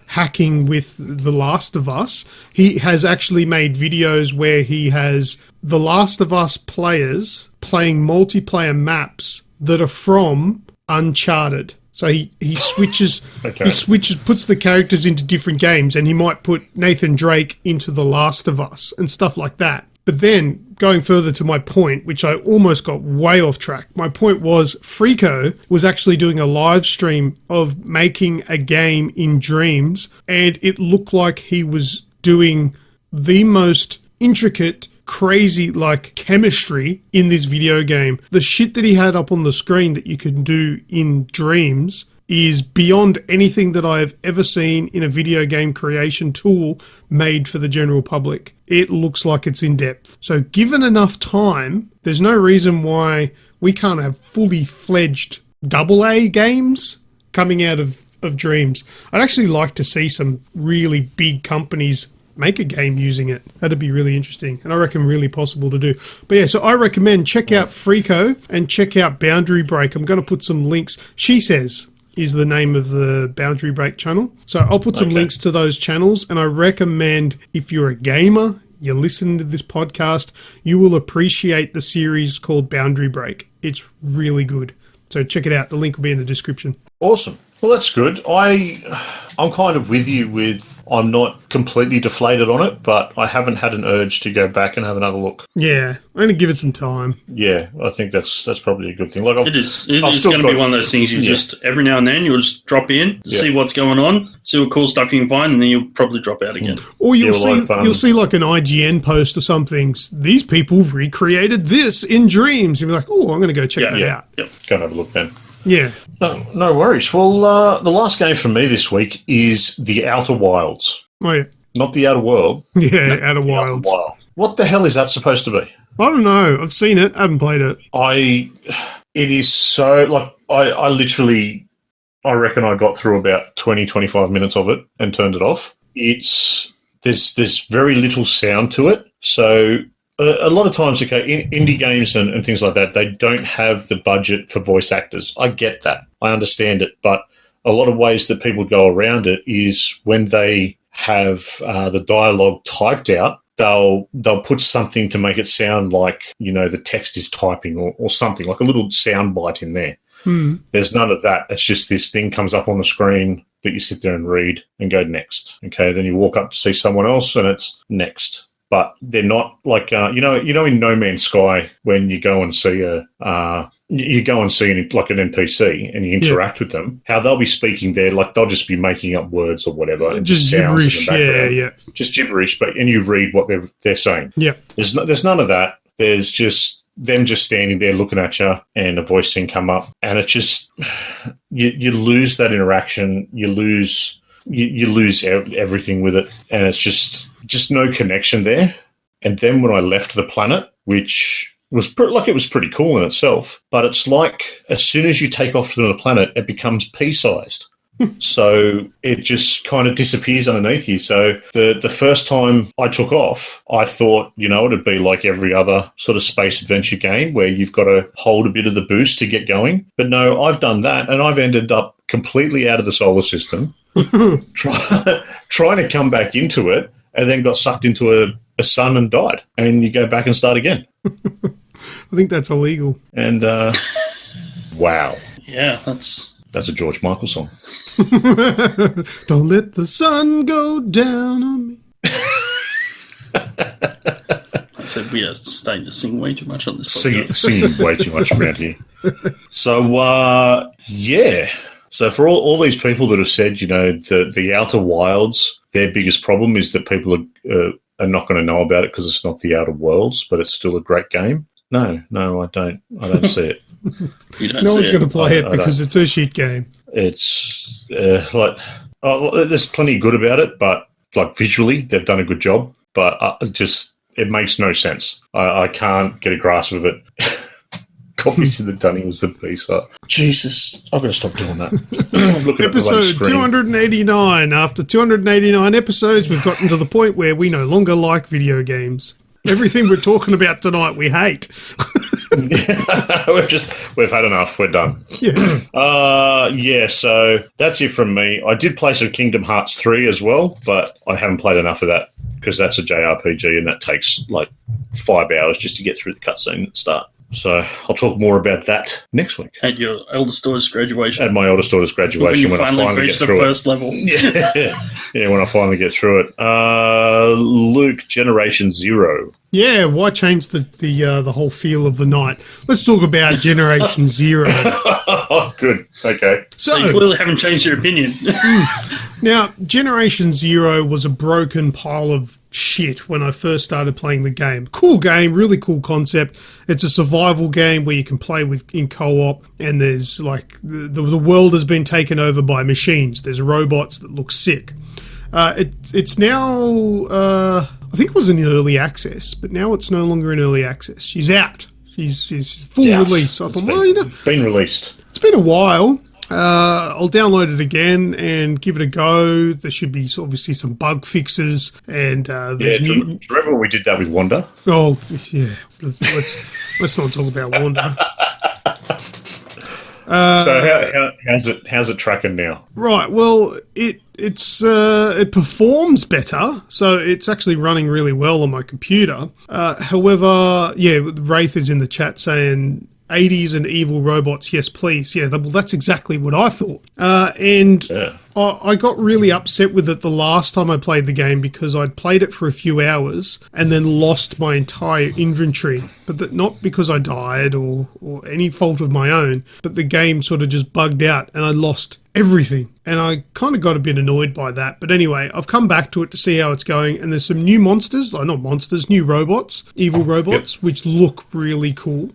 hacking with The Last of Us. He has actually made videos where he has The Last of Us players playing multiplayer maps that are from Uncharted. So he switches, puts the characters into different games, and he might put Nathan Drake into The Last of Us and stuff like that. But then, going further to my point, which I almost got way off track, my point was Freako was actually doing a live stream of making a game in Dreams, and it looked like he was doing the most intricate, crazy, chemistry in this video game. The shit that he had up on the screen that you can do in Dreams is beyond anything that I've ever seen in a video game creation tool made for the general public. It looks like it's in depth. So given enough time, there's no reason why we can't have fully fledged AA games coming out of Dreams. I'd actually like to see some really big companies make a game using it. That'd be really interesting, and I reckon really possible to do. But yeah, so I recommend check out Freako and check out Boundary Break. I'm going to put some links. She Says is the name of the Boundary Break channel. So I'll put some links to those channels, and I recommend if you're a gamer, you listen to this podcast, you will appreciate the series called Boundary Break. It's really good. So check it out. The link will be in the description. Awesome. Well, that's good. I'm kind of with you with I'm not completely deflated on it, but I haven't had an urge to go back and have another look. Yeah, I'm going to give it some time. Yeah, I think that's probably a good thing. It's going to be one of those things you just, every now and then, you'll just drop in, see what's going on, see what cool stuff you can find, and then you'll probably drop out again. Or you'll see like an IGN post or something, these people recreated this in Dreams. You'll be like, oh, I'm going to go check that out. Yep. Go and have a look then. Yeah. No worries. Well, the last game for me this week is The Outer Wilds. Oh, yeah. Not the Outer World. Yeah, Outer The Wilds. Outer Wild. What the hell is that supposed to be? I don't know. I've seen it. I haven't played it. It is so, like, I literally, I reckon I got through about 20, 25 minutes of it and turned it off. There's very little sound to it. So a lot of times, okay, indie games and things like that, they don't have the budget for voice actors. I get that. I understand it. But a lot of ways that people go around it is when they have the dialogue typed out, they'll put something to make it sound like, the text is typing or something, like a little sound bite in there. There's none of that. It's just this thing comes up on the screen that you sit there and read and go next. Okay, then you walk up to see someone else and it's next. But they're not like in No Man's Sky when you go and see like an NPC and you interact with them, how they'll be speaking there, like they'll just be making up words or whatever, and just gibberish. Yeah, just gibberish. And you read what they're saying. Yeah, there's none of that. There's just them just standing there looking at you and a voice thing come up, and it just you lose that interaction. You lose everything with it, and it's just no connection there. And then when I left the planet, which was it was pretty cool in itself, but it's like as soon as you take off from the planet, it becomes pea-sized. So it just kind of disappears underneath you. So the first time I took off, I thought, it'd be like every other sort of space adventure game where you've got to hold a bit of the boost to get going. But no, I've done that, and I've ended up completely out of the solar system, trying to come back into it, and then got sucked into a sun and died. And you go back and start again. I think that's illegal. And wow. Yeah, that's a George Michael song. Don't let the sun go down on me. I said we are starting to sing way too much on this podcast. Singing way too much around here. So, yeah. So for all these people that have said, the Outer Wilds, their biggest problem is that people are not going to know about it because it's not the Outer Worlds, but it's still a great game. No, I don't see it. No one's going to play it because it's a shit game. It's there's plenty good about it, but like visually, they've done a good job. But it makes no sense. I can't get a grasp of it. Copies of the Dunny was the piece. Jesus, I've got to stop doing that. Episode 289. After 289 episodes, we've gotten to the point where we no longer like video games. Everything we're talking about tonight, we hate. We've had enough. We're done. Yeah. So that's it from me. I did play some Kingdom Hearts 3 as well, but I haven't played enough of that because that's a JRPG and that takes like 5 hours just to get through the cutscene at the start. So I'll talk more about that next week. At your eldest daughter's graduation. At my eldest daughter's graduation when I finally get through it. First level. Yeah, when I finally get through it. Luke, Generation Zero. Yeah, why change the whole feel of the night? Let's talk about Generation Zero. Oh, good. Okay. So you clearly haven't changed your opinion. Now, Generation Zero was a broken pile of shit when I first started playing the game. Cool game, really cool concept. It's a survival game where you can play in co-op, and there's like the world has been taken over by machines. There's robots that look sick. It's now I think it was in early access, but now it's no longer in early access. She's out. She's full release. I thought, been released. It's been a while. I'll download it again and give it a go. There should be obviously some bug fixes, and there's do you remember when we did that with Wanda? Oh yeah, let's not talk about Wanda. So how's it tracking now? Right. Well, it performs better, so it's actually running really well on my computer. However, Wraith is in the chat saying 80s and evil robots, yes please. Yeah, well, that's exactly what I thought. I got really upset with it the last time I played the game because I'd played it for a few hours and then lost my entire inventory. But not because I died or any fault of my own, but the game sort of just bugged out and I lost everything. And I kind of got a bit annoyed by that. But anyway, I've come back to it to see how it's going, and there's some new monsters, new robots, evil robots, which look really cool.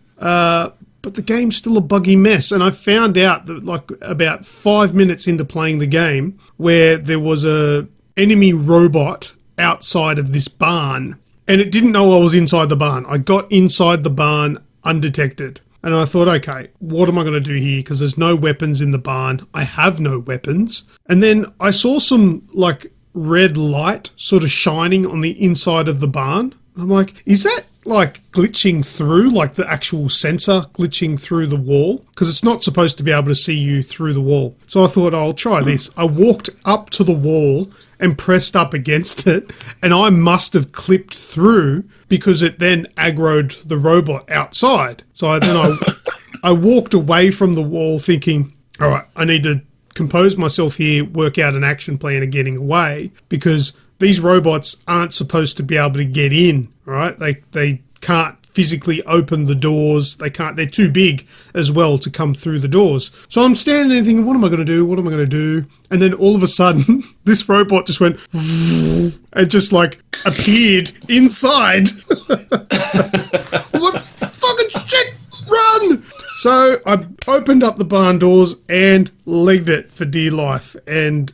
But the game's still a buggy mess, and I found out that like about 5 minutes into playing the game where there was a enemy robot outside of this barn. And it didn't know I was inside the barn. I got inside the barn undetected. And I thought, okay, what am I going to do here? Because there's no weapons in the barn. I have no weapons. And then I saw some, like, red light sort of shining on the inside of the barn. I'm like, is that, like, glitching through, like the actual sensor glitching through the wall? Because it's not supposed to be able to see you through the wall. So I thought, I'll try this. I walked up to the wall and pressed up against it, and I must have clipped through because it then aggroed the robot outside. So I walked away from the wall thinking, all right, I need to compose myself here, work out an action plan of getting away, because these robots aren't supposed to be able to get in, right? They can't physically open the doors. They're too big as well to come through the doors. So I'm standing there thinking, what am I going to do? What am I going to do? And then all of a sudden, this robot just went and just like appeared inside. What fucking shit? Run! So I opened up the barn doors and legged it for dear life and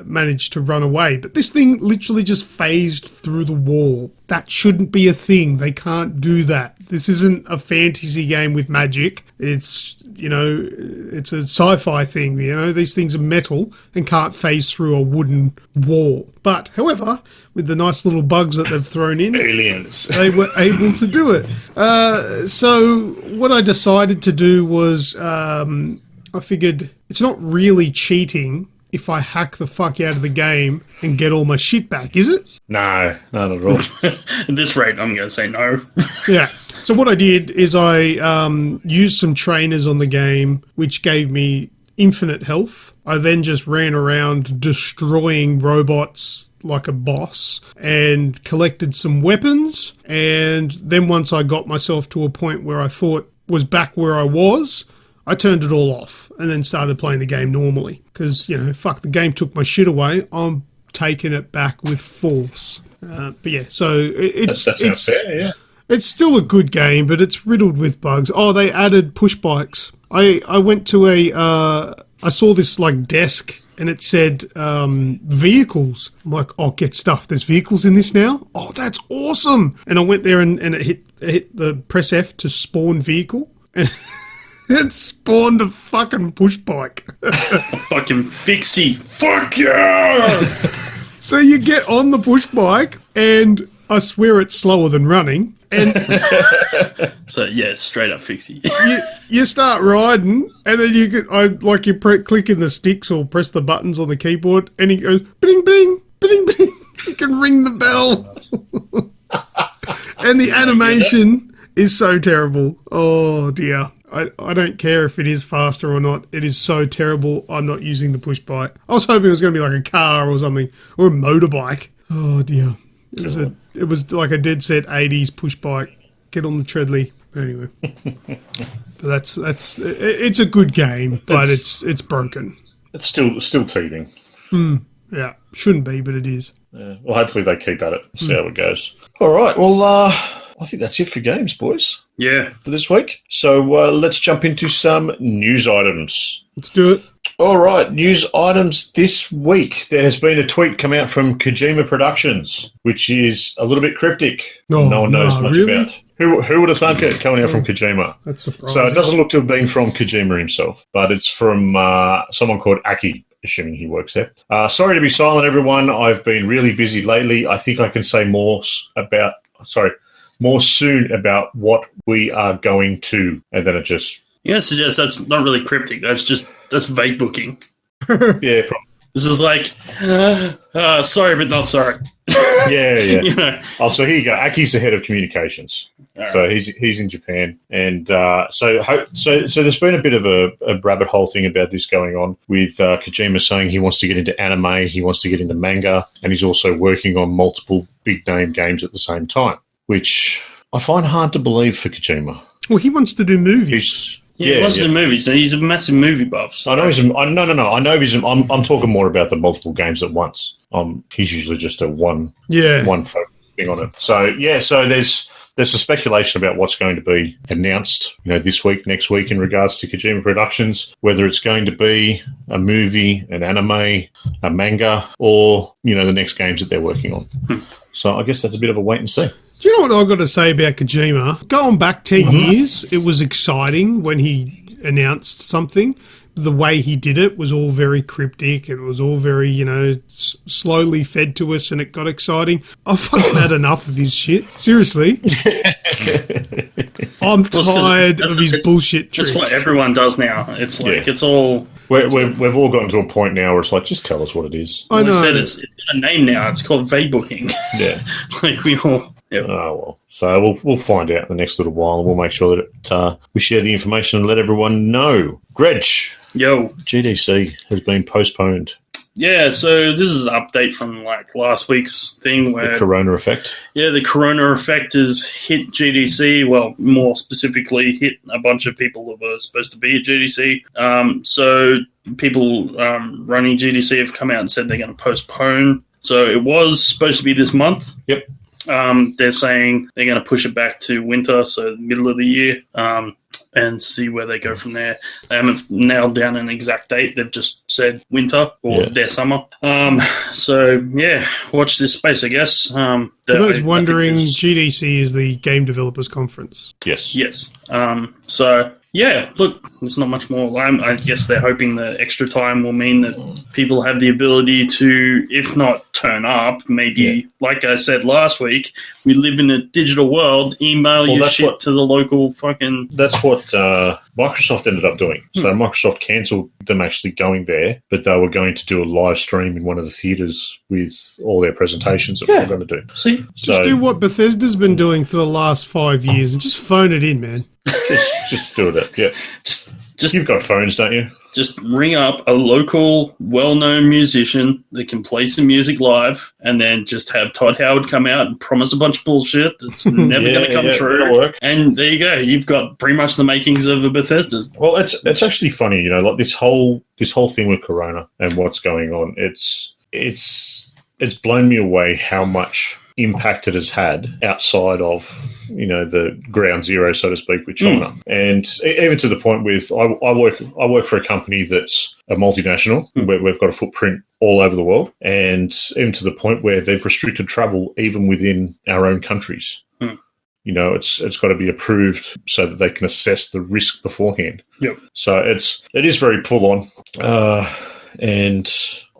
managed to run away. But this thing literally just phased through the wall. That shouldn't be a thing. They can't do that. This isn't a fantasy game with magic. It's, it's a sci-fi thing. These things are metal and can't phase through a wooden wall. But, however, with the nice little bugs that they've thrown in, aliens, they were able to do it. So what I decided to do was I figured it's not really cheating if I hack the fuck out of the game and get all my shit back, is it? No, not at all. At this rate, I'm going to say no. Yeah. So what I did is I used some trainers on the game, which gave me infinite health. I then just ran around destroying robots like a boss and collected some weapons. And then once I got myself to a point where I thought was back where I was, I turned it all off and then started playing the game normally. Because, fuck, the game took my shit away. I'm taking it back with force. But yeah, so that sounds fair, yeah. It's still a good game, but it's riddled with bugs. Oh, they added push bikes. I went to I saw this like desk and it said vehicles. I'm like, oh, get stuff. There's vehicles in this now? Oh, that's awesome. And I went there and it hit the press F to spawn vehicle. And it spawned a fucking push bike. Fucking fixie. Fuck yeah! So you get on the push bike and I swear it's slower than running. And so yeah, straight up fixie. you start riding, and then you click in the sticks or press the buttons on the keyboard, and it goes bling bling bling bling. You can ring the bell, and the animation is so terrible. Oh dear. I don't care if it is faster or not. It is so terrible. I'm not using the push bike. I was hoping it was going to be like a car or something, or a motorbike. Oh dear. It was like a dead set 80s push bike. Get on the treadly. Anyway, but it's a good game, but it's broken. It's still teething. Yeah, shouldn't be, but it is. Yeah. Well, hopefully they keep at it. See how it goes. All right. Well, I think that's it for games, boys. Yeah, for this week. So let's jump into some news items. Let's do it. All right, news items this week. There has been a tweet come out from Kojima Productions, which is a little bit cryptic. No one knows much about. Who would have thunk it coming out from Kojima? That's surprising. So it doesn't look to have been from Kojima himself, but it's from someone called Aki, assuming he works there. Sorry to be silent, everyone. I've been really busy lately. I think I can say more soon about what we are going to. And then it just... Yeah, suggest that's not really cryptic. That's vague booking. Yeah, probably. This is like, sorry, but not sorry. Yeah. Oh, so here you go. Aki's the head of communications. So he's in Japan. And so there's been a bit of a rabbit hole thing about this going on with Kojima saying he wants to get into anime, he wants to get into manga, and he's also working on multiple big-name games at the same time, which I find hard to believe for Kojima. Well, he wants to do movies. He wants to do movies. So he's a massive movie buff. So. I know he's. No. I know he's. I'm talking more about the multiple games at once. He's usually just a one focus thing on it. So yeah. So there's there's a speculation about what's going to be announced, this week, next week in regards to Kojima Productions, whether it's going to be a movie, an anime, a manga, or, the next games that they're working on. So I guess that's a bit of a wait and see. Do you know what I've got to say about Kojima? Going back 10 years, it was exciting when he announced something. The way he did it was all very cryptic. It was all very, slowly fed to us, and it got exciting. I've fucking had enough of his shit. Seriously. I'm tired of his bullshit tricks. That's what everyone does now. It's like, it's all... We've all gotten to a point now where it's like, just tell us what it is. I know. Said it's got a name now. It's called V-booking. Yeah. Like we all... Yep. Oh, well. So we'll find out in the next little while, and we'll make sure that we share the information and let everyone know. Greg. Yo. GDC has been postponed. Yeah, so this is an update from last week's thing where... The Corona effect. Yeah, the Corona effect has hit GDC. Well, more specifically, hit a bunch of people that were supposed to be at GDC. So people running GDC have come out and said they're going to postpone. So it was supposed to be this month. Yep. They're saying they're going to push it back to winter, so middle of the year, and see where they go from there. They haven't nailed down an exact date. They've just said winter or their summer. So, watch this space, I guess. For those wondering, GDC is the Game Developers Conference. Yes. Yes. Look, there's not much more. I guess they're hoping the extra time will mean that people have the ability to, if not turn up, maybe, like I said last week, we live in a digital world, email your shit to the local fucking... That's what Microsoft ended up doing. So Microsoft cancelled them actually going there, but they were going to do a live stream in one of the theatres with all their presentations that we were going to do. See? Just do what Bethesda's been doing for the last 5 years and just phone it in, man. Just do it. Yeah. Just you've got phones, don't you? Just ring up a local, well-known musician that can play some music live, and then just have Todd Howard come out and promise a bunch of bullshit that's never going to come true. It'll work. And there you go. You've got pretty much the makings of a Bethesda's. Well, it's actually funny, like this whole thing with Corona and what's going on. It's blown me away how much impact it has had outside of the ground zero, so to speak, with China. And even to the point with I work for a company that's a multinational where we've got a footprint all over the world, and even to the point where they've restricted travel even within our own countries. It's got to be approved so that they can assess the risk beforehand. Yep. So it is very full on. And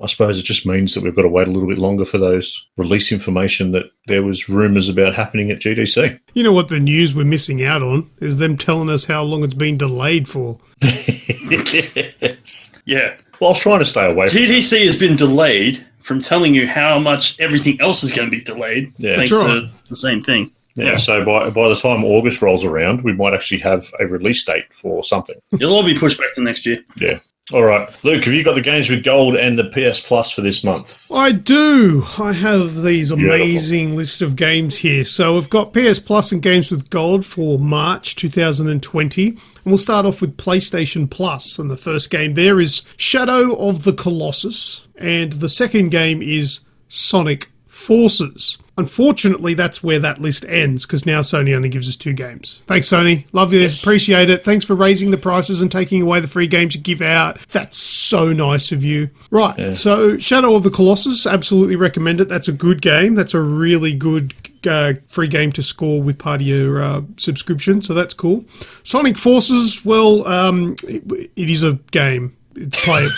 I suppose it just means that we've got to wait a little bit longer for those release information that there was rumours about happening at GDC. You know what the news we're missing out on is them telling us how long it's been delayed for. Yes. Yeah. Well, I was trying to stay away from GDC has been delayed from telling you how much everything else is going to be delayed thanks to the same thing. Yeah, so by the time August rolls around, we might actually have a release date for something. It'll all be pushed back to next year. Yeah. All right. Luke, have you got the Games with Gold and the PS Plus for this month? I do. I have these amazing list of games here. So we've got PS Plus and Games with Gold for March 2020. And we'll start off with PlayStation Plus. And the first game there is Shadow of the Colossus. And the second game is Sonic Forces. Unfortunately, that's where that list ends, because now Sony only gives us 2 games. Thanks, Sony. Love you. Yes. Appreciate it. Thanks for raising the prices and taking away the free games you give out. That's so nice of you. Right, so Shadow of the Colossus, absolutely recommend it. That's a good game. That's a really good free game to score with part of your subscription, so that's cool. Sonic Forces, well, it is a game. It's playable.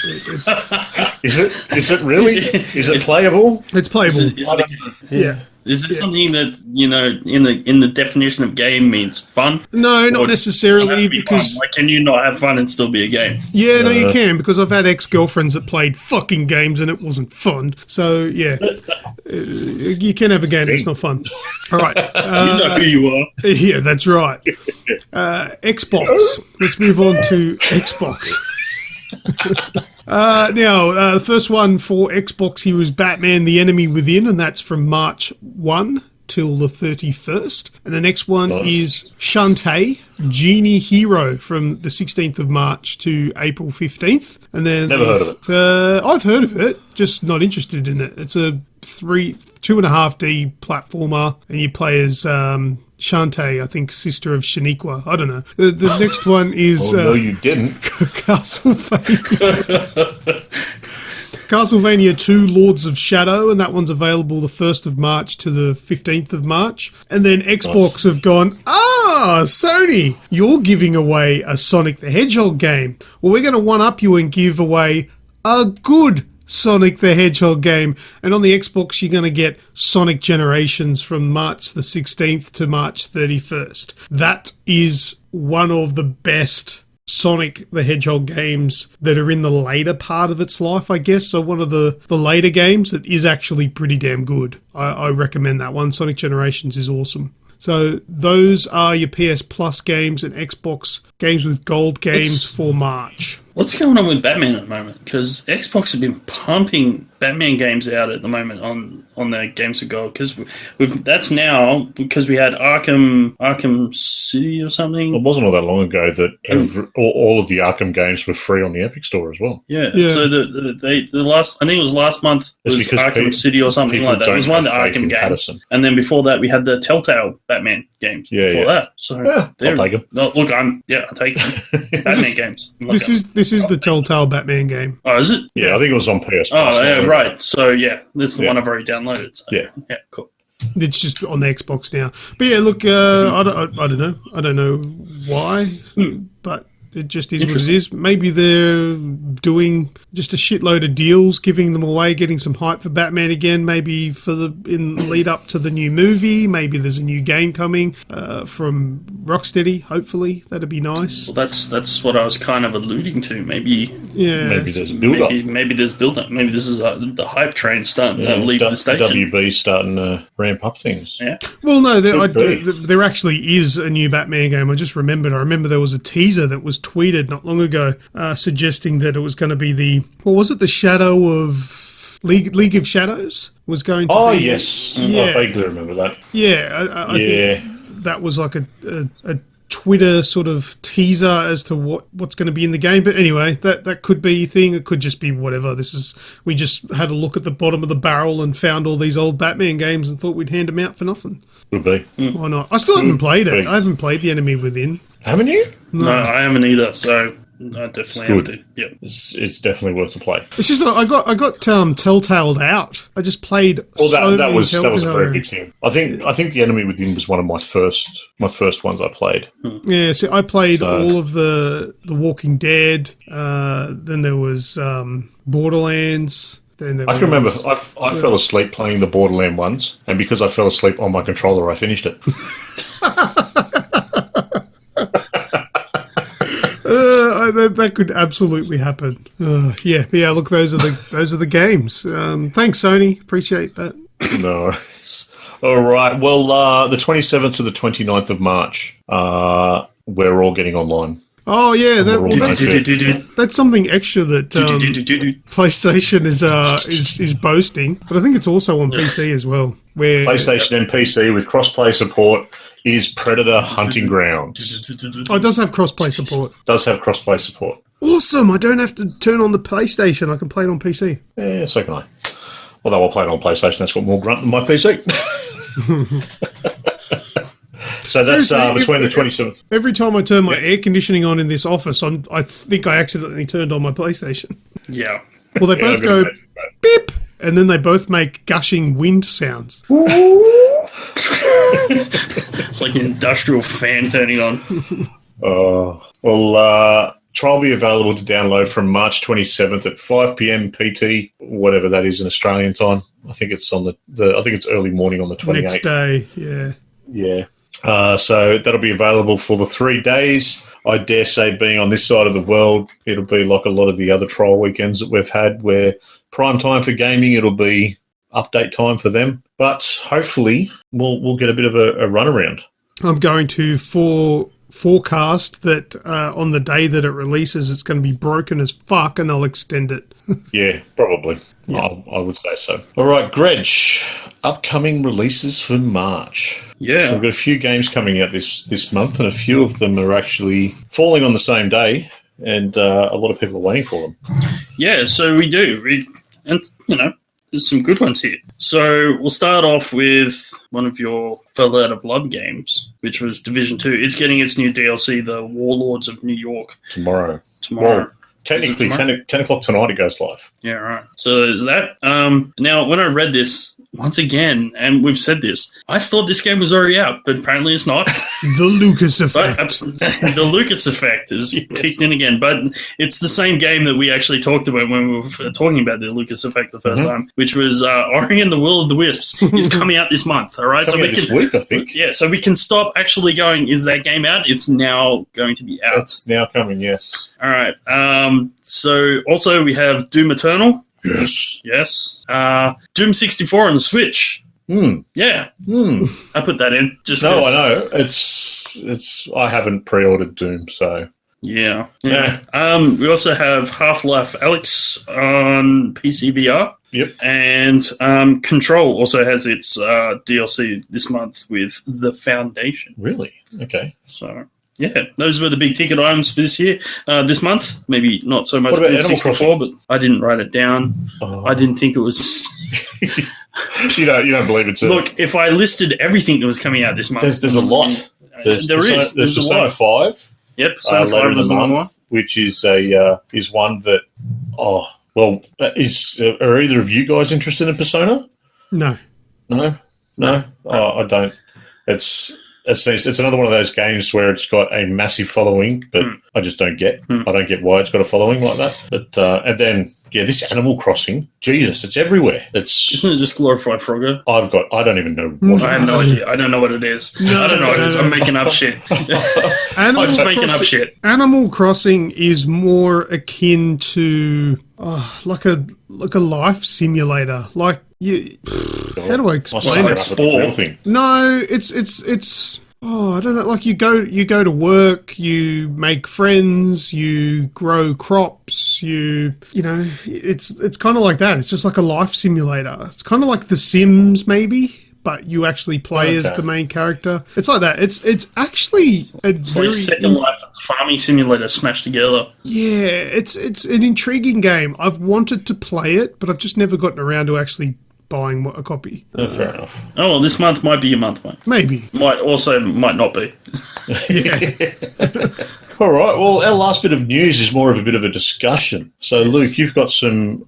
Is it really? Is it playable? It's playable. Yeah. Is it something that, in the definition of game means fun? No, not necessarily, because... Like, can you not have fun and still be a game? Yeah, no, you can, because I've had ex-girlfriends that played fucking games and it wasn't fun. So, yeah. You can have a game that's not fun. All right. You know who you are. Yeah, that's right. Xbox. Let's move on to Xbox. Now, the first one for Xbox here is Batman The Enemy Within, and that's from March 1 till the 31st. And the next one is Shantae, Genie Hero, from the 16th of March to April 15th. And then never heard of it. I've heard of it, just not interested in it. It's a 2.5D platformer, and you play as Shantae, I think, sister of Shaniqua. I don't know. The next one is... no, you didn't. Castlevania. Castlevania 2 Lords of Shadow, and that one's available the 1st of March to the 15th of March. And then Xbox have gone, Sony, you're giving away a Sonic the Hedgehog game. Well, we're going to one-up you and give away a good Sonic the Hedgehog game. And on the Xbox, you're going to get Sonic Generations from March the 16th to March 31st. That is one of the best Sonic the Hedgehog games that are in the later part of its life, I guess. So one of the later games that is actually pretty damn good. I recommend that one. Sonic Generations is awesome. So those are your PSPlus games and Xbox Games with Gold games for March. What's going on with Batman at the moment? Because Xbox have been pumping Batman games out at the moment on their Games with Gold. Because that's now because we had Arkham City or something. It wasn't all that long ago that all of the Arkham games were free on the Epic Store as well. Yeah. So the last, I think it was last month, was Arkham City or something like that. It was one of the Arkham games. And then before that, we had the Telltale Batman games before that. So I'll take them. No, look, I'll take them. Batman games. This is the Telltale Batman game. Oh, is it? Yeah, I think it was on PS. Oh, yeah, right. So, yeah, this is the one I've already downloaded. So. Yeah, cool. It's just on the Xbox now. But yeah, look, I don't know. I don't know why, but it just is what it is. Maybe they're doing just a shitload of deals, giving them away, getting some hype for Batman again. Maybe in the lead up to the new movie. Maybe there's a new game coming from Rocksteady. Hopefully, that'd be nice. Well, that's what I was kind of alluding to. Maybe there's build up. Maybe there's build up. Maybe this is the hype train starting to leave the station. WB starting to ramp up things. Yeah. Well, no, there actually is a new Batman game. I just remembered. I remember there was a teaser that was tweeted not long ago suggesting that it was going to be the Shadow of League of Shadows was going to be. Oh, yes. I vaguely remember that. Yeah. I think that was like a Twitter sort of teaser as to what's going to be in the game. But anyway, that could be a thing. It could just be whatever. We just had a look at the bottom of the barrel and found all these old Batman games and thought we'd hand them out for nothing. Could be. Why not? I still haven't played it. I haven't played The Enemy Within. Haven't you? No, I haven't either. So I definitely have to. Yeah, it's definitely worth a play. It's just I got Telltaled out. I just played. Well, that was a very big thing. I think The Enemy Within was one of my first ones I played. Yeah, so I played all of the Walking Dead. Then there was Borderlands. I can remember I fell asleep playing the Borderland ones, and because I fell asleep on my controller, I finished it. That could absolutely happen. Yeah. Look, those are the games. Thanks, Sony. Appreciate that. No. All right. Well, the 27th to the 29th of March, we're all getting online. Oh yeah, that's something extra that PlayStation is boasting, but I think it's also on PC as well. Where PlayStation and PC with cross-play support is Predator Hunting Ground. Oh, it does have cross-play support. Awesome! I don't have to turn on the PlayStation. I can play it on PC. Yeah, so can I. Although I'll play it on PlayStation, that's got more grunt than my PC. So that's between the 27th. Every time I turn my air conditioning on in this office, I think I accidentally turned on my PlayStation. Yeah. Well, they both go beep, and then they both make gushing wind sounds. It's like an industrial fan turning on. Trial will be available to download from March 27th at 5 p.m. PT, whatever that is in Australian time. I think it's on I think it's early morning on the 28th. Next day, yeah. Yeah. So that'll be available for the 3 days. I dare say, being on this side of the world, it'll be like a lot of the other trial weekends that we've had, where prime time for gaming, it'll be update time for them. But hopefully, we'll get a bit of a runaround. I'm going to forecast that on the day that it releases, it's going to be broken as fuck, and they'll extend it. Yeah, probably. Yeah. I would say so. All right, Greg, upcoming releases for March. Yeah. So we've got a few games coming out this month, and a few of them are actually falling on the same day, and a lot of people are waiting for them. Yeah, so we do. And, there's some good ones here. So we'll start off with one of your fell out of love games, which was Division 2. It's getting its new DLC, the Warlords of New York. Tomorrow. Well, technically, 10 o'clock tonight it goes live. Yeah, right. So there's that. Now, when I read this, once again, and we've said this, I thought this game was already out, but apparently it's not. The Lucas effect. The Lucas effect is kicked in again, but it's the same game that we actually talked about when we were talking about the Lucas effect the first time, which was Ori and the Will of the Wisps is coming out this month, all right? Coming out this week, I think. Yeah, so we can stop actually going, is that game out? It's now going to be out. It's now coming, yes. All right. So also we have Doom Eternal. Yes. Doom 64 on the Switch. Yeah. I put that in. I know. It's. I haven't pre-ordered Doom, so. Yeah. We also have Half-Life Alyx on PC VR. Yep. And Control also has its DLC this month with The Foundation. Really? Okay. So, yeah, those were the big ticket items for this month. Maybe not so much What about Doom Animal 64, but I didn't write it down. I didn't think it was... you don't believe it's Look, if I listed everything that was coming out this month... There's a lot. There's Persona 5. Yep, Persona 5 is another one. Which is one that... are either of you guys interested in Persona? No. No? I don't. It's another one of those games where it's got a massive following, but I just don't get. I don't get why it's got a following like that. But and then this Animal Crossing, Jesus, it's everywhere. Isn't it just glorified Frogger? I don't even know what. I have no idea. I don't know what it is. I don't know what it is. I'm making up shit. I'm just making up shit. Animal Crossing is more akin to like a life simulator. Like how do I explain it? No, it's I don't know. Like you go to work, you make friends, you grow crops, you know, it's kind of like that. It's just like a life simulator. It's kind of like The Sims, maybe, but you actually play as the main character. It's like that. It's actually it's like Second Life farming simulator smashed together. Yeah, it's an intriguing game. I've wanted to play it, but I've just never gotten around to actually buying a copy. Fair enough. Oh, well, this month might be your month, mate. Maybe. Might not be. Yeah. All right. Well, our last bit of news is more of a bit of a discussion. So, Luke, you've got some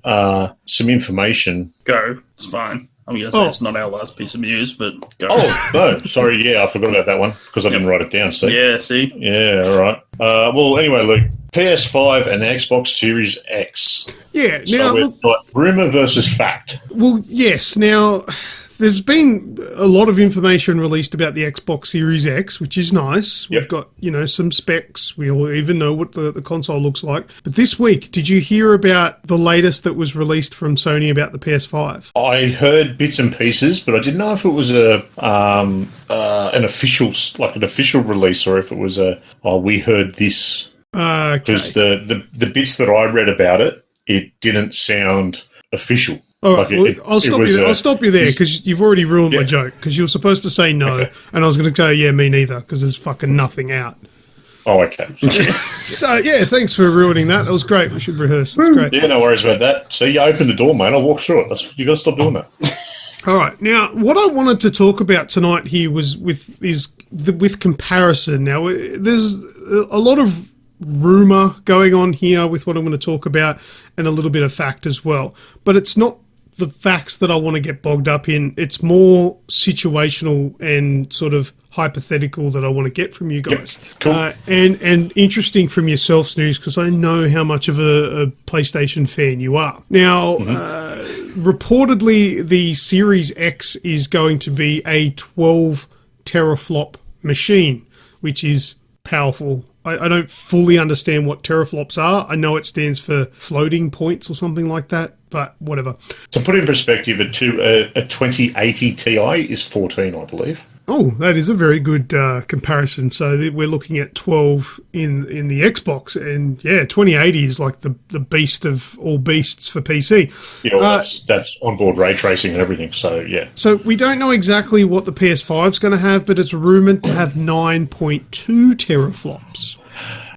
information. Go. It's fine. I'm going to say it's not our last piece of news, but go. Oh, no. Sorry. Yeah, I forgot about that one because I didn't write it down. See? Yeah, see? Yeah, all right. Well, anyway, Luke, PS5 and Xbox Series X. Yeah. So now, we've got rumour versus fact. Well, yes. Now, there's been a lot of information released about the Xbox Series X, which is nice. Yep. We've got, some specs. We all even know what the console looks like. But this week, did you hear about the latest that was released from Sony about the PS5? I heard bits and pieces, but I didn't know if it was an official release or if it was we heard this. Because the bits that I read about it didn't sound official. All right, I'll stop you there because you've already ruined my joke because you were supposed to say no, and I was going to go, yeah, me neither, because there's fucking nothing out. Oh, okay. So, yeah, thanks for ruining that. That was great. We should rehearse. That's great. Yeah, no worries about that. See, you opened the door, mate. I'll walk through it. You got to stop doing that. All right. Now, what I wanted to talk about tonight here was with comparison. Now, there's a lot of rumour going on here with what I'm going to talk about and a little bit of fact as well. But it's not the facts that I want to get bogged up in. It's more situational and sort of hypothetical that I want to get from you guys. Yep. Cool. And interesting from yourself, Snoogs, because I know how much of a PlayStation fan you are. Now, reportedly, the Series X is going to be a 12 teraflop machine, which is powerful. I don't fully understand what teraflops are. I know it stands for floating points or something like that, but whatever. To put in perspective, a 2080 Ti is 14, I believe. Oh, that is a very good comparison. So we're looking at 12 in the Xbox, and 2080 is like the beast of all beasts for PC. Yeah, well, that's onboard ray tracing and everything. So yeah. So we don't know exactly what the PS5 is going to have, but it's rumored to have 9.2 teraflops,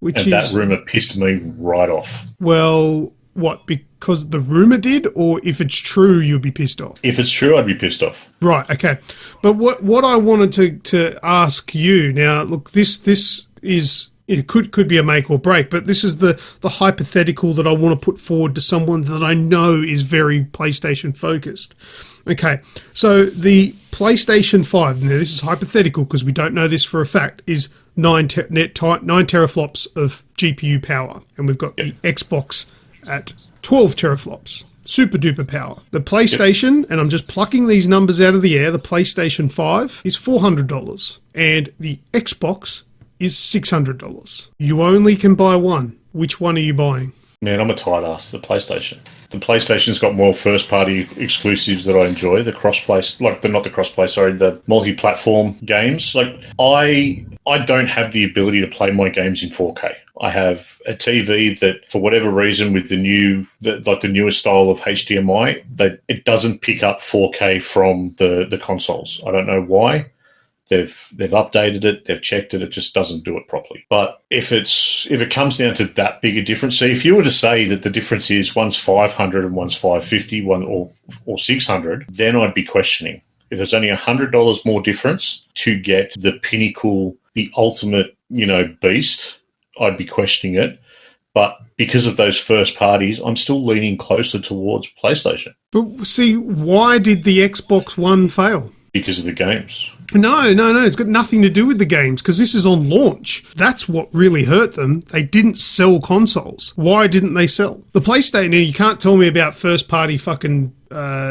that rumor pissed me right off. Well, what, because the rumor did, or if it's true, you'll be pissed off? If it's true, I'd be pissed off. Right, okay. But what I wanted to ask you, now, look, this is... It could be a make or break, but this is the hypothetical that I want to put forward to someone that I know is very PlayStation focused. Okay, so the PlayStation 5, now this is hypothetical because we don't know this for a fact, is 9 teraflops of GPU power, and we've got the Xbox at 12 teraflops. Super duper power. The PlayStation, and I'm just plucking these numbers out of the air, the PlayStation 5 is $400, and the Xbox is $600. You only can buy one. Which one are you buying? Man, I'm a tight ass. The PlayStation. The PlayStation's got more first-party exclusives that I enjoy. The cross-play, the multi-platform games. Like, I don't have the ability to play my games in 4K. I have a TV that, for whatever reason, with the newer style of HDMI, that it doesn't pick up 4K from the consoles. I don't know why. They've updated it, they've checked it, it just doesn't do it properly. But if it comes down to that big a difference, see, if you were to say that the difference is one's 500 and one's 550, or 600, then I'd be questioning. If there's only $100 more difference to get the pinnacle, the ultimate, beast, I'd be questioning it. But because of those first parties, I'm still leaning closer towards PlayStation. But see, why did the Xbox One fail? Because of the games. No. It's got nothing to do with the games, because this is on launch. That's what really hurt them. They didn't sell consoles. Why didn't they sell? The PlayStation, you can't tell me about first-party fucking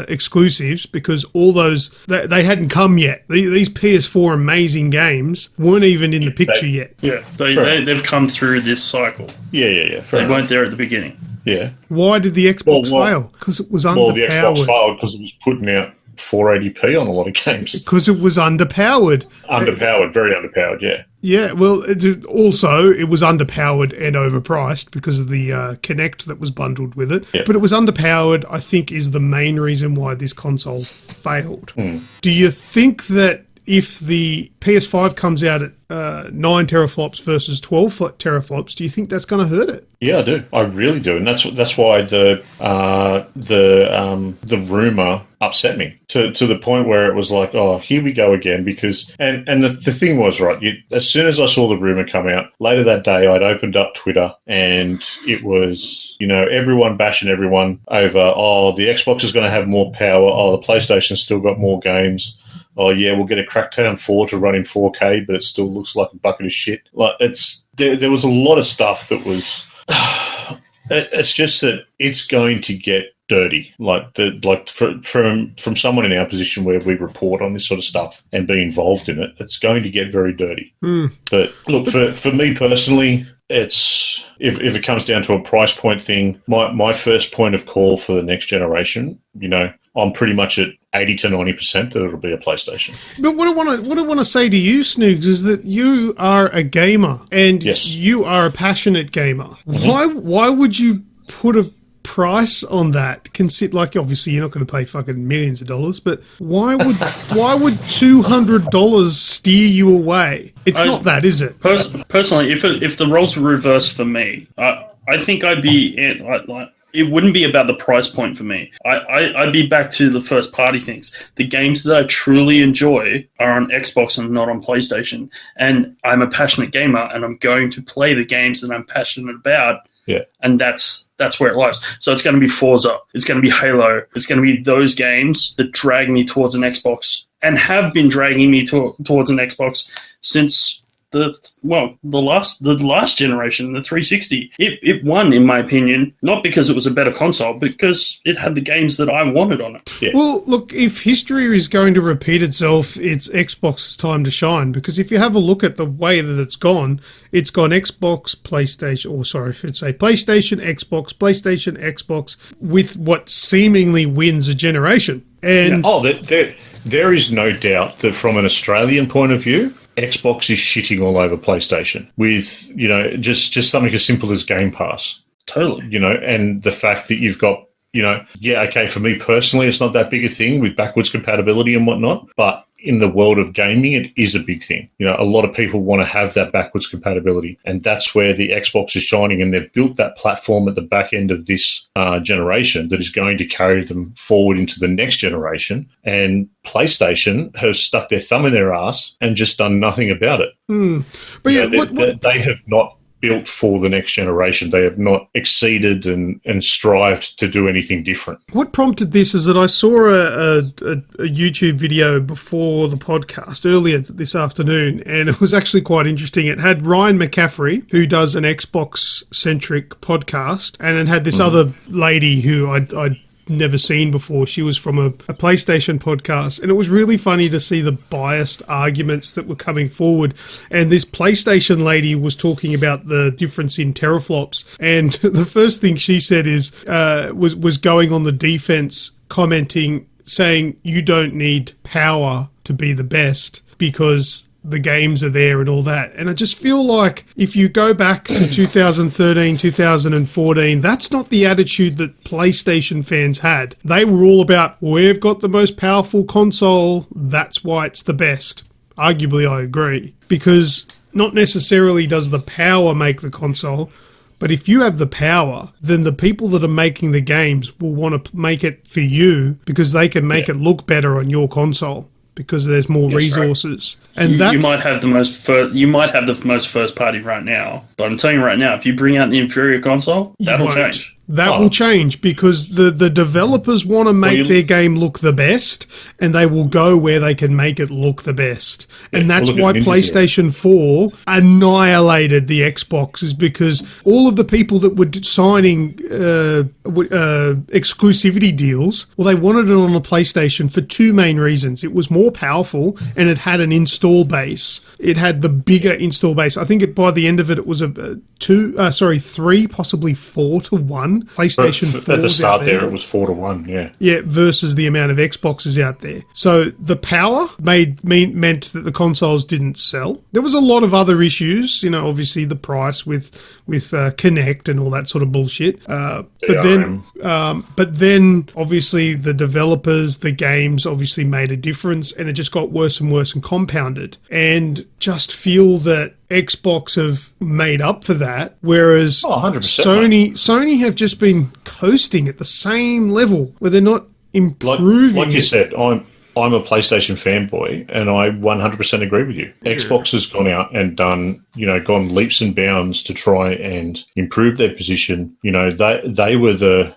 exclusives, because all those, they hadn't come yet. These PS4 amazing games weren't even in the picture yet. Yeah, they've come through this cycle. Yeah. They weren't there at the beginning. Yeah. Why did the Xbox fail? Because it was underpowered. Well, the Xbox failed because it was putting out 480p on a lot of games. Because it was underpowered. Very underpowered, yeah. Yeah, well, it was underpowered and overpriced because of the Kinect that was bundled with it. Yeah. But it was underpowered, I think, is the main reason why this console failed. Do you think that if the PS5 comes out at 9 teraflops versus 12 teraflops, do you think that's going to hurt it? Yeah, I do. I really do, and that's why the rumor upset me to the point where it was like, oh, here we go again. Because and the thing was, right, as soon as I saw the rumor come out later that day, I'd opened up Twitter and it was everyone bashing everyone over. Oh, the Xbox is going to have more power. Oh, the PlayStation's still got more games. Oh yeah, we'll get a Crackdown 4 to run in 4K, but it still looks like a bucket of shit. Like there was a lot of stuff that was. It's just that it's going to get dirty. From someone in our position where we report on this sort of stuff and be involved in it, it's going to get very dirty. But look, for me personally, it's if it comes down to a price point thing, my first point of call for the next generation, I'm pretty much at 80 to 90% that it'll be a PlayStation. But what I want to say to you, Snoogs, is that you are a gamer and you are a passionate gamer. Mm-hmm. Why would you put a price on that? Obviously you're not going to pay fucking millions of dollars, but why would $200 steer you away? It's not that, is it? Personally, if the roles were reversed for me, I think I'd be it wouldn't be about the price point for me. I'd be back to the first party things. The games that I truly enjoy are on Xbox and not on PlayStation. And I'm a passionate gamer and I'm going to play the games that I'm passionate about. Yeah. And that's where it lies. So it's going to be Forza. It's going to be Halo. It's going to be those games that drag me towards an Xbox and have been dragging me towards an Xbox since the last generation, the 360. It won, in my opinion, not because it was a better console, but because it had the games that I wanted on it. Yeah. Well, look, if history is going to repeat itself, it's Xbox's time to shine, because if you have a look at the way that it's gone Xbox, PlayStation, PlayStation, Xbox, with what seemingly wins a generation. And there is no doubt that from an Australian point of view, Xbox is shitting all over PlayStation with, just something as simple as Game Pass. Totally. And the fact that you've got, for me personally, it's not that big a thing with backwards compatibility and whatnot, but in the world of gaming, it is a big thing. You know, a lot of people want to have that backwards compatibility, and that's where the Xbox is shining. And they've built that platform at the back end of this generation that is going to carry them forward into the next generation. And PlayStation has stuck their thumb in their ass and just done nothing about it. But you know, they have not built for the next generation. They have not exceeded and strived to do anything different. What prompted this is that I saw a YouTube video before the podcast earlier this afternoon, and it was actually quite interesting. It had Ryan McCaffrey, who does an Xbox-centric podcast, and it had this other lady who I'd never seen before. She was from a PlayStation podcast, and it was really funny to see the biased arguments that were coming forward. And this PlayStation lady was talking about the difference in teraflops, and the first thing she said is was going on the defense, commenting, saying you don't need power to be the best because the games are there and all that. And I just feel like if you go back to 2013, 2014, that's not the attitude that PlayStation fans had. They were all about, we've got the most powerful console, that's why it's the best. Arguably, I agree. Because not necessarily does the power make the console, but if you have the power, then the people that are making the games will want to make it for you because they can make it look better on your console, because there's more resources. Right. And you might have the most first party right now, but I'm telling you right now, if you bring out the inferior console, that'll change. That will change because the developers want to make their game look the best, and they will go where they can make it look the best. And that's why PlayStation 4 annihilated the Xbox, is because all of the people that were signing exclusivity deals, well, they wanted it on the PlayStation for two main reasons. It was more powerful, and it had an install base. It had the bigger install base. I think by the end of it, it was 3, possibly 4 to 1. PlayStation 4 at the start there, it was 4 to 1, yeah, versus the amount of Xboxes out there. So the power meant that the consoles didn't sell. There was a lot of other issues, you know, obviously the price with Kinect and all that sort of bullshit. But then obviously the developers, the games obviously made a difference, and it just got worse and worse and compounded. And just feel that Xbox have made up for that, whereas 100%, Sony have just been coasting at the same level where they're not improving. Like you said, I'm a PlayStation fanboy, and I 100% agree with you. Yeah. Xbox has gone out and gone leaps and bounds to try and improve their position. You know, they were the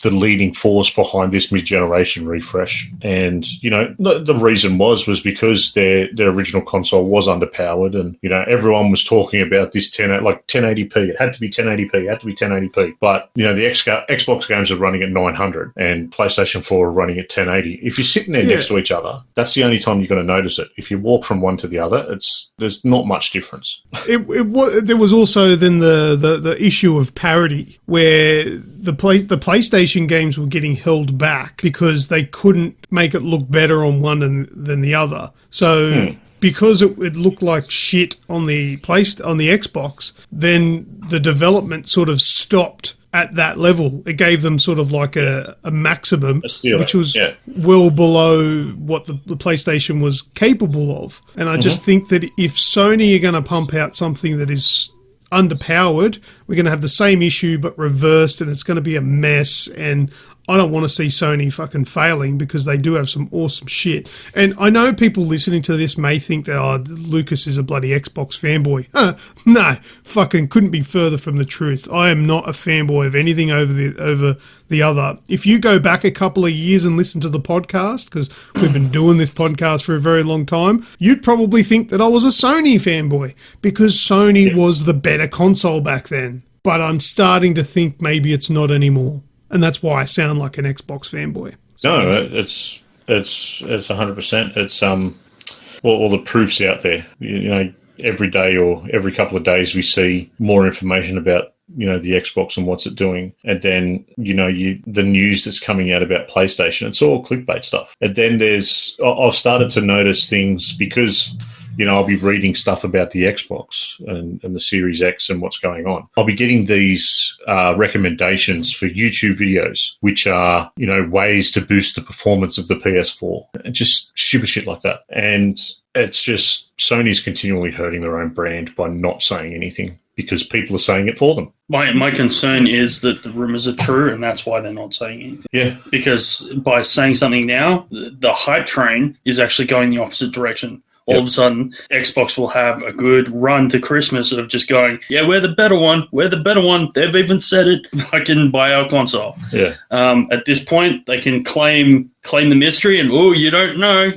leading force behind this mid-generation refresh, and you know the reason was because their original console was underpowered, and you know everyone was talking about this 1080p. It had to be 1080p. It had to be 1080p. But you know the Xbox games are running at 900, and PlayStation 4 are running at 1080. If you're sitting there next to each other, that's the only time you're going to notice it. If you walk from one to the other, there's not much difference. There was also then the issue of parity, where the PlayStation games were getting held back because they couldn't make it look better on one than the other. So because it looked like shit on the Xbox, then the development sort of stopped at that level. It gave them sort of like a maximum, which was well below what the PlayStation was capable of. And I just think that if Sony are going to pump out something that is underpowered, we're going to have the same issue but reversed, and it's going to be a mess. And I don't want to see Sony fucking failing, because they do have some awesome shit. And I know people listening to this may think that, Lucas is a bloody Xbox fanboy. No, fucking couldn't be further from the truth. I am not a fanboy of anything over the other. If you go back a couple of years and listen to the podcast, because we've been doing this podcast for a very long time, you'd probably think that I was a Sony fanboy, because Sony was the better console back then. But I'm starting to think maybe it's not anymore. And that's why I sound like an Xbox fanboy. No, it's 100%. It's all the proof's out there. You know, every day or every couple of days we see more information about the Xbox and what's it doing, and then the news that's coming out about PlayStation. It's all clickbait stuff. And then I've started to notice things because I'll be reading stuff about the Xbox and the Series X and what's going on. I'll be getting these recommendations for YouTube videos, which are, ways to boost the performance of the PS4 and just stupid shit like that. And it's just Sony's continually hurting their own brand by not saying anything because people are saying it for them. My concern is that the rumors are true, and that's why they're not saying anything. Yeah. Because by saying something now, the hype train is actually going the opposite direction. All of a sudden, Xbox will have a good run to Christmas of just going, yeah, we're the better one. We're the better one. They've even said it. I can buy our console. Yeah. At this point, they can claim the mystery and, you don't know.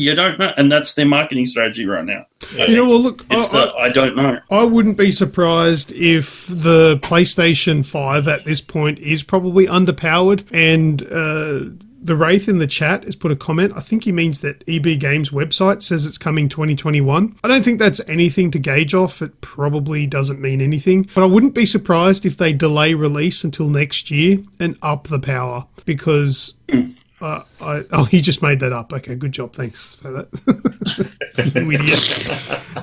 And that's their marketing strategy right now. Look, I don't know. I wouldn't be surprised if the PlayStation 5 at this point is probably underpowered and... The Wraith in the chat has put a comment. I think he means that EB Games website says it's coming 2021. I don't think that's anything to gauge off. It probably doesn't mean anything. But I wouldn't be surprised if they delay release until next year and up the power because... he just made that up. Okay, good job. Thanks for that. You idiot.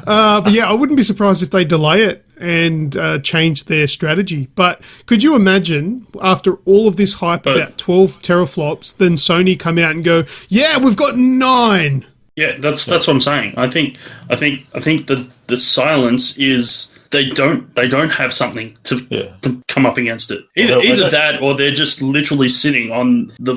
But yeah, I wouldn't be surprised if they delay it and change their strategy. But could you imagine, after all of this hype about 12 teraflops, then Sony come out and go, yeah, we've got 9. Yeah, that's what I'm saying. I think the silence is they don't have something to come up against it. Either that or they're just literally sitting on the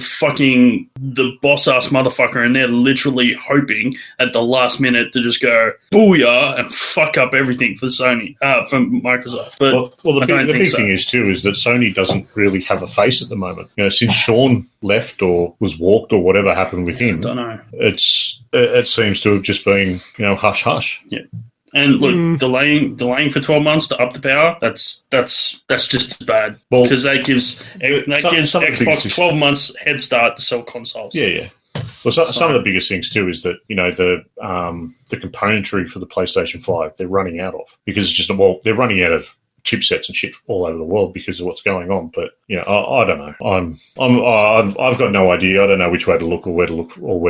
boss ass motherfucker and they're literally hoping at the last minute to just go booyah and fuck up everything for Sony, for Microsoft. But the big thing is that Sony doesn't really have a face at the moment. Since Sean left or was walked or whatever happened with him, I don't know. It seems to have just been hush hush. Yeah. And look, delaying for 12 months to up the power, that's just as bad. Because that gives Xbox 12 months head start to sell consoles. Yeah. Well, some of the biggest things too is that the componentry for the PlayStation 5 they're running out of because it's just they're running out of chipsets and shit all over the world because of what's going on. But I don't know. I've got no idea. I don't know which way to look or where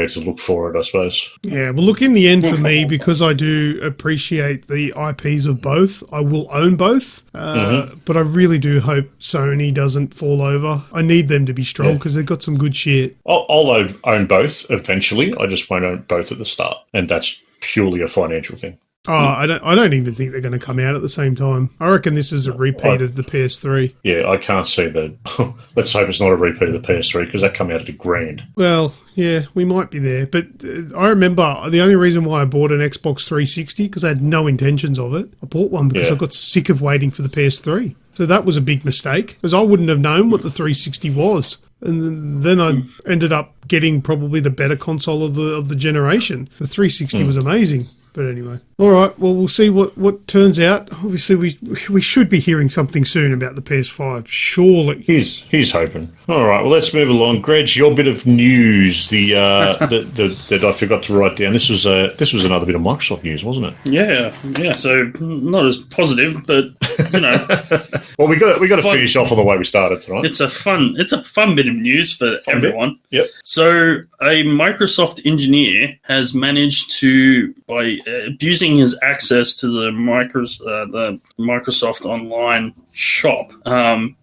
to look for it, I suppose. Yeah. Well, look, in the end, for me, because I do appreciate the IPs of both, I will own both. But I really do hope Sony doesn't fall over. I need them to be strong because they've got some good shit. I'll own both eventually. I just won't own both at the start, and that's purely a financial thing. Oh, I don't even think they're going to come out at the same time. I reckon this is a repeat of the PS3. Yeah, I can't see that. Let's hope it's not a repeat of the PS3 because that come out at $1,000. Well, yeah, we might be there. But I remember the only reason why I bought an Xbox 360 because I had no intentions of it. I bought one because I got sick of waiting for the PS3. So that was a big mistake because I wouldn't have known what the 360 was. And then I ended up getting probably the better console of the generation. The 360 was amazing. But anyway. All right, well, we'll see what turns out. Obviously, we should be hearing something soon about the PS5, surely. He's hoping. All right, well, let's move along. Greg, your bit of news, that I forgot to write down. This was another bit of Microsoft news, wasn't it? Yeah. So not as positive, but well, we got to finish off on the way we started tonight. It's a fun bit of news for everyone. Yep. So a Microsoft engineer has managed to, by abusing his access to the Microsoft online shop,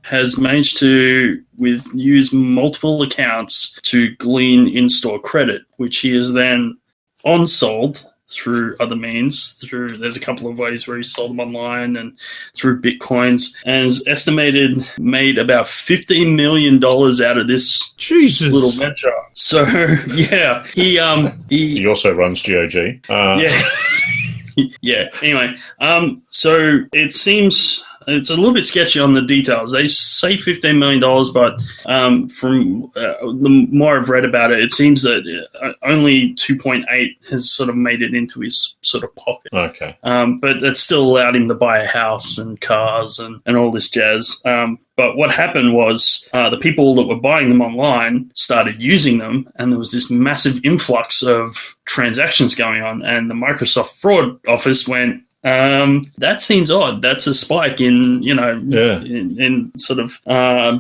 has managed to use multiple accounts to glean in-store credit, which he has then on-sold through other means. There's a couple of ways where he sold them online and through Bitcoins, and has estimated made about $15 million out of this little venture. So yeah, he also runs GOG. Yeah. Anyway, so it seems it's a little bit sketchy on the details. They say $15 million, but from the more I've read about it, it seems that only 2.8 has sort of made it into his sort of pocket. Okay. But it still allowed him to buy a house and cars and all this jazz. But what happened was the people that were buying them online started using them, and there was this massive influx of transactions going on, and the Microsoft fraud office went, That seems odd. That's a spike in, in sort of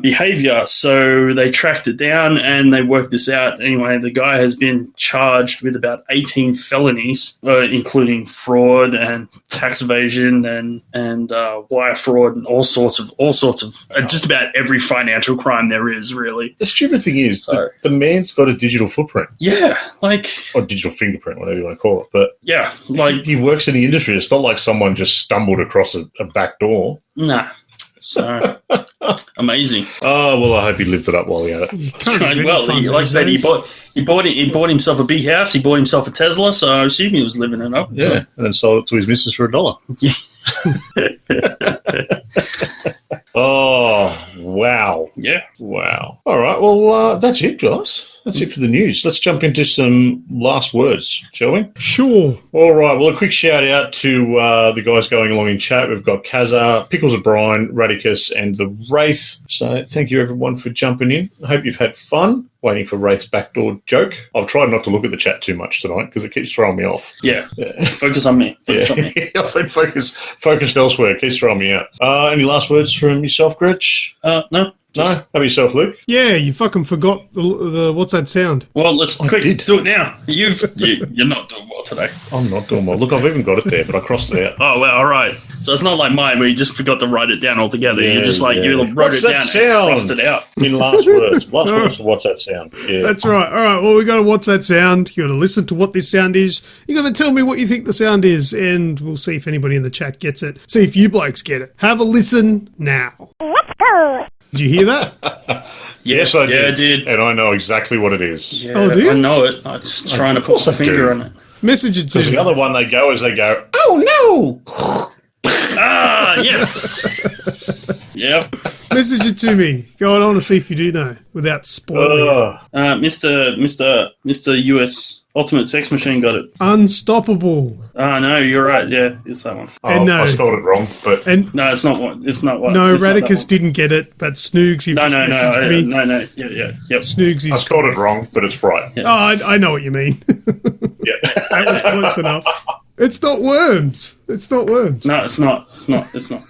behavior. So they tracked it down and they worked this out. Anyway, the guy has been charged with about 18 felonies, including fraud and tax evasion and wire fraud and all sorts of just about every financial crime there is, really. The stupid thing is the man's got a digital footprint. Yeah, or digital fingerprint, whatever you want to call it. But yeah, he works in the industry. It's not like someone just stumbled across a back door. Nah. So amazing. Oh well, I hope he lived it up while he had it. Like I said, he bought himself a big house. He bought himself a Tesla. So I assume he was living it up. Yeah, and then sold it to his missus for $1. Oh, wow. Yeah. Wow. All right. Well, that's it, guys. That's it for the news. Let's jump into some last words, shall we? Sure. All right. Well, a quick shout out to the guys going along in chat. We've got Kazza, Pickles O'Brien, Radicus, and the Wraith. So thank you, everyone, for jumping in. I hope you've had fun waiting for Wraith's backdoor joke. I've tried not to look at the chat too much tonight because it keeps throwing me off. Yeah. Focus on me. Focus on me. I've been focused elsewhere. It keeps throwing me out. Any last words from yourself, Gretch? No. No? How about yourself, Luke? Yeah, you fucking forgot the what's that sound? Well, let's do it now. You're not doing well today. I'm not doing well. Look, I've even got it there, but I crossed it out. Oh, well, all right. So it's not like mine where you just forgot to write it down altogether. Yeah, You're just like, you wrote what's it down sound? and crossed it out. In last words. Last words, what's that sound? Yeah. That's right. All right, well, we got to what's that sound? You got to listen to what this sound is. You got to tell me what you think the sound is, and we'll see if anybody in the chat gets it. See if you blokes get it. Have a listen now. Did you hear that? Yes, I did. Yeah, I did. And I know exactly what it is. Yeah, Oh, do you? I know it. I'm just trying to put my finger on it. Message it to Because me. the other one they go, oh, no. Ah, yes. Yep. Message it to me. Go on, I want to see if you do know without spoiling it. Mr. US Ultimate Sex Machine got it. Unstoppable. Ah, no, you're right. Yeah, it's that one. Oh, And no. I spelled it wrong, but... And No, it's not one. It's not one. no, It's not that Radicus one. didn't get it, but Snoogs, you've No. just messaged me. No. Yeah. Yep. Snoogs I is... spelled it wrong, but it's right. Yeah. Oh, I know what you mean. Yeah. That was close enough. It's not worms. It's not worms. No, it's not. It's not.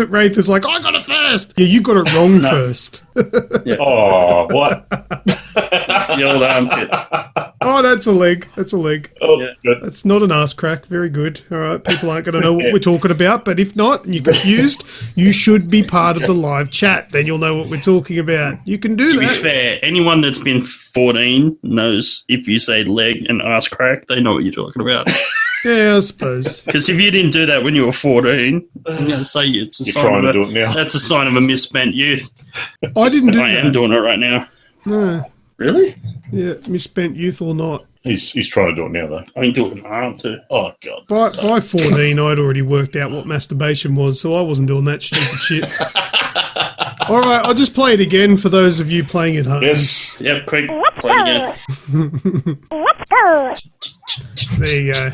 Wraith is like, I got it first. Yeah, you got it wrong first. Oh, what? It's the old armpit. Oh, that's a leg. That's a leg. Oh, Yeah. good. That's not an ass crack. Very good. All right. People aren't going to know what we're talking about, but if not, and you're confused, you should be part of the live chat. Then you'll know what we're talking about. You can do To be that. fair, anyone that's been 14 knows if you say leg and ass crack, they know what you're talking about. Yeah, I suppose. Because if you didn't do that when you were 14, I'm going to say it's a You're sign trying of to do it now. That's a sign of a misspent youth. I didn't do I am that. doing it right now. No. Really? Yeah, misspent youth or not. He's trying to do it now, though. I can do it with my arm too. Oh, God. By 14, I'd already worked out what masturbation was, so I wasn't doing that stupid shit. All right, I'll just play it again for those of you playing at home. Yes. Yep, quick. Play it again. There you go.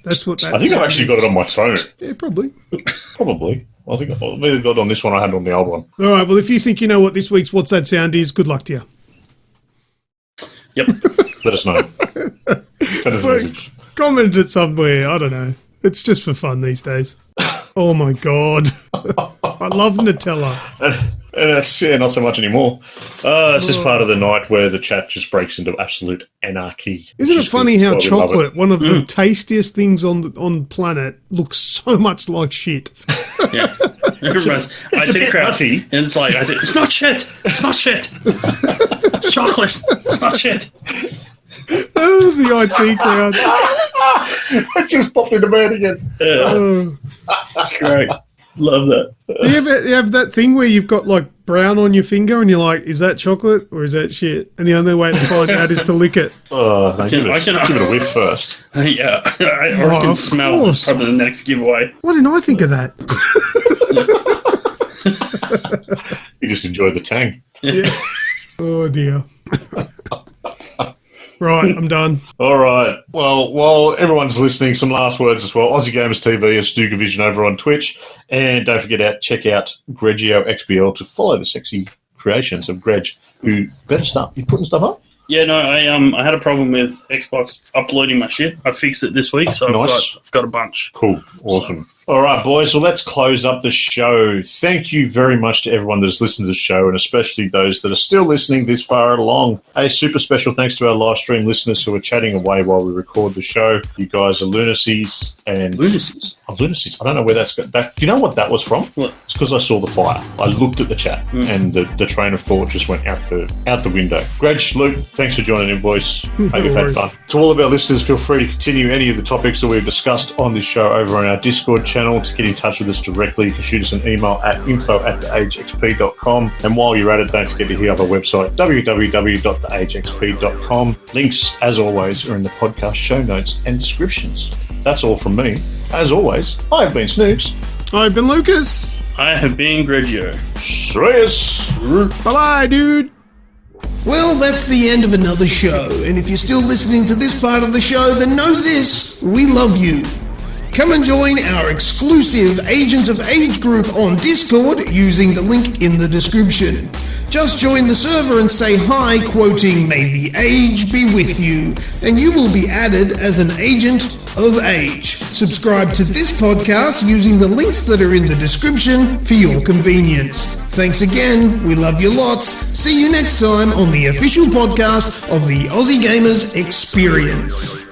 That's what that I think I've sound actually is. got it on my phone. Yeah, probably. Probably. I think I've either got it on this one or I had it on the old one. All right, well, if you think you know what this week's What's That Sound is, good luck to you. Yep. Let us know. Send us a message. Comment it somewhere. I don't know. It's just for fun these days. Oh, my God. I love Nutella. And that's not so much anymore. It's just part of the night where the chat just breaks into absolute anarchy. Isn't it funny how That's why we love it. chocolate, one of the tastiest things on the planet, looks so much like shit? Yeah. I a take bit crap. nutty. And it's like, it's not shit. It's not shit. It's chocolate. It's not shit. Oh, the IT crowd. It just popped into bed again. Oh. That's great. Love that. Do you ever have that thing where you've got like brown on your finger and you're like, is that chocolate or is that shit? And the only way to find out is to lick it. No, give I it can- a whiff first. Yeah. I of can smell course. probably the next giveaway. Why didn't I think of that? You just enjoyed the tang. Yeah. Oh, dear. Right, I'm done. All right. Well, while everyone's listening, some last words as well. Aussie Gamers TV and Snooga Vision over on Twitch. And don't forget check out Grejio XBL to follow the sexy creations of Greg, who better start. You putting stuff up? Yeah, no, I had a problem with Xbox uploading my shit. I fixed it this week, so Nice. I've got a bunch. Cool. Awesome. All right, boys. Well, let's close up the show. Thank you very much to everyone that's listened to the show, and especially those that are still listening this far along. A super special thanks to our live stream listeners who are chatting away while we record the show. You guys are lunacies. And Lunacies? I'm lunacies. I don't know where that's got. You know what that was from? What? It's because I saw the fire. I looked at the chat, and the train of thought just went out the window. Greg, Luke, thanks for joining in, boys. Hope you've had fun. To all of our listeners, feel free to continue any of the topics that we've discussed on this show over on our Discord channel. To get in touch with us directly, you can shoot us an email at info@theagexp.com. And while you're at it, don't forget to hit up our website, www.theagexp.com. Links, as always, are in the podcast show notes and descriptions. That's all from me. As always, I've been Snoogs. I've been Lucas. I have been Grejio. Serious. Bye-bye, dude. Well, that's the end of another show, and if you're still listening to this part of the show, then know this, we love you. Come and join our exclusive Agents of Age group on Discord using the link in the description. Just join the server and say hi, quoting, "May the age be with you," and you will be added as an Agent of Age. Subscribe to this podcast using the links that are in the description for your convenience. Thanks again, we love you lots. See you next time on the official podcast of the Aussie Gamers Experience.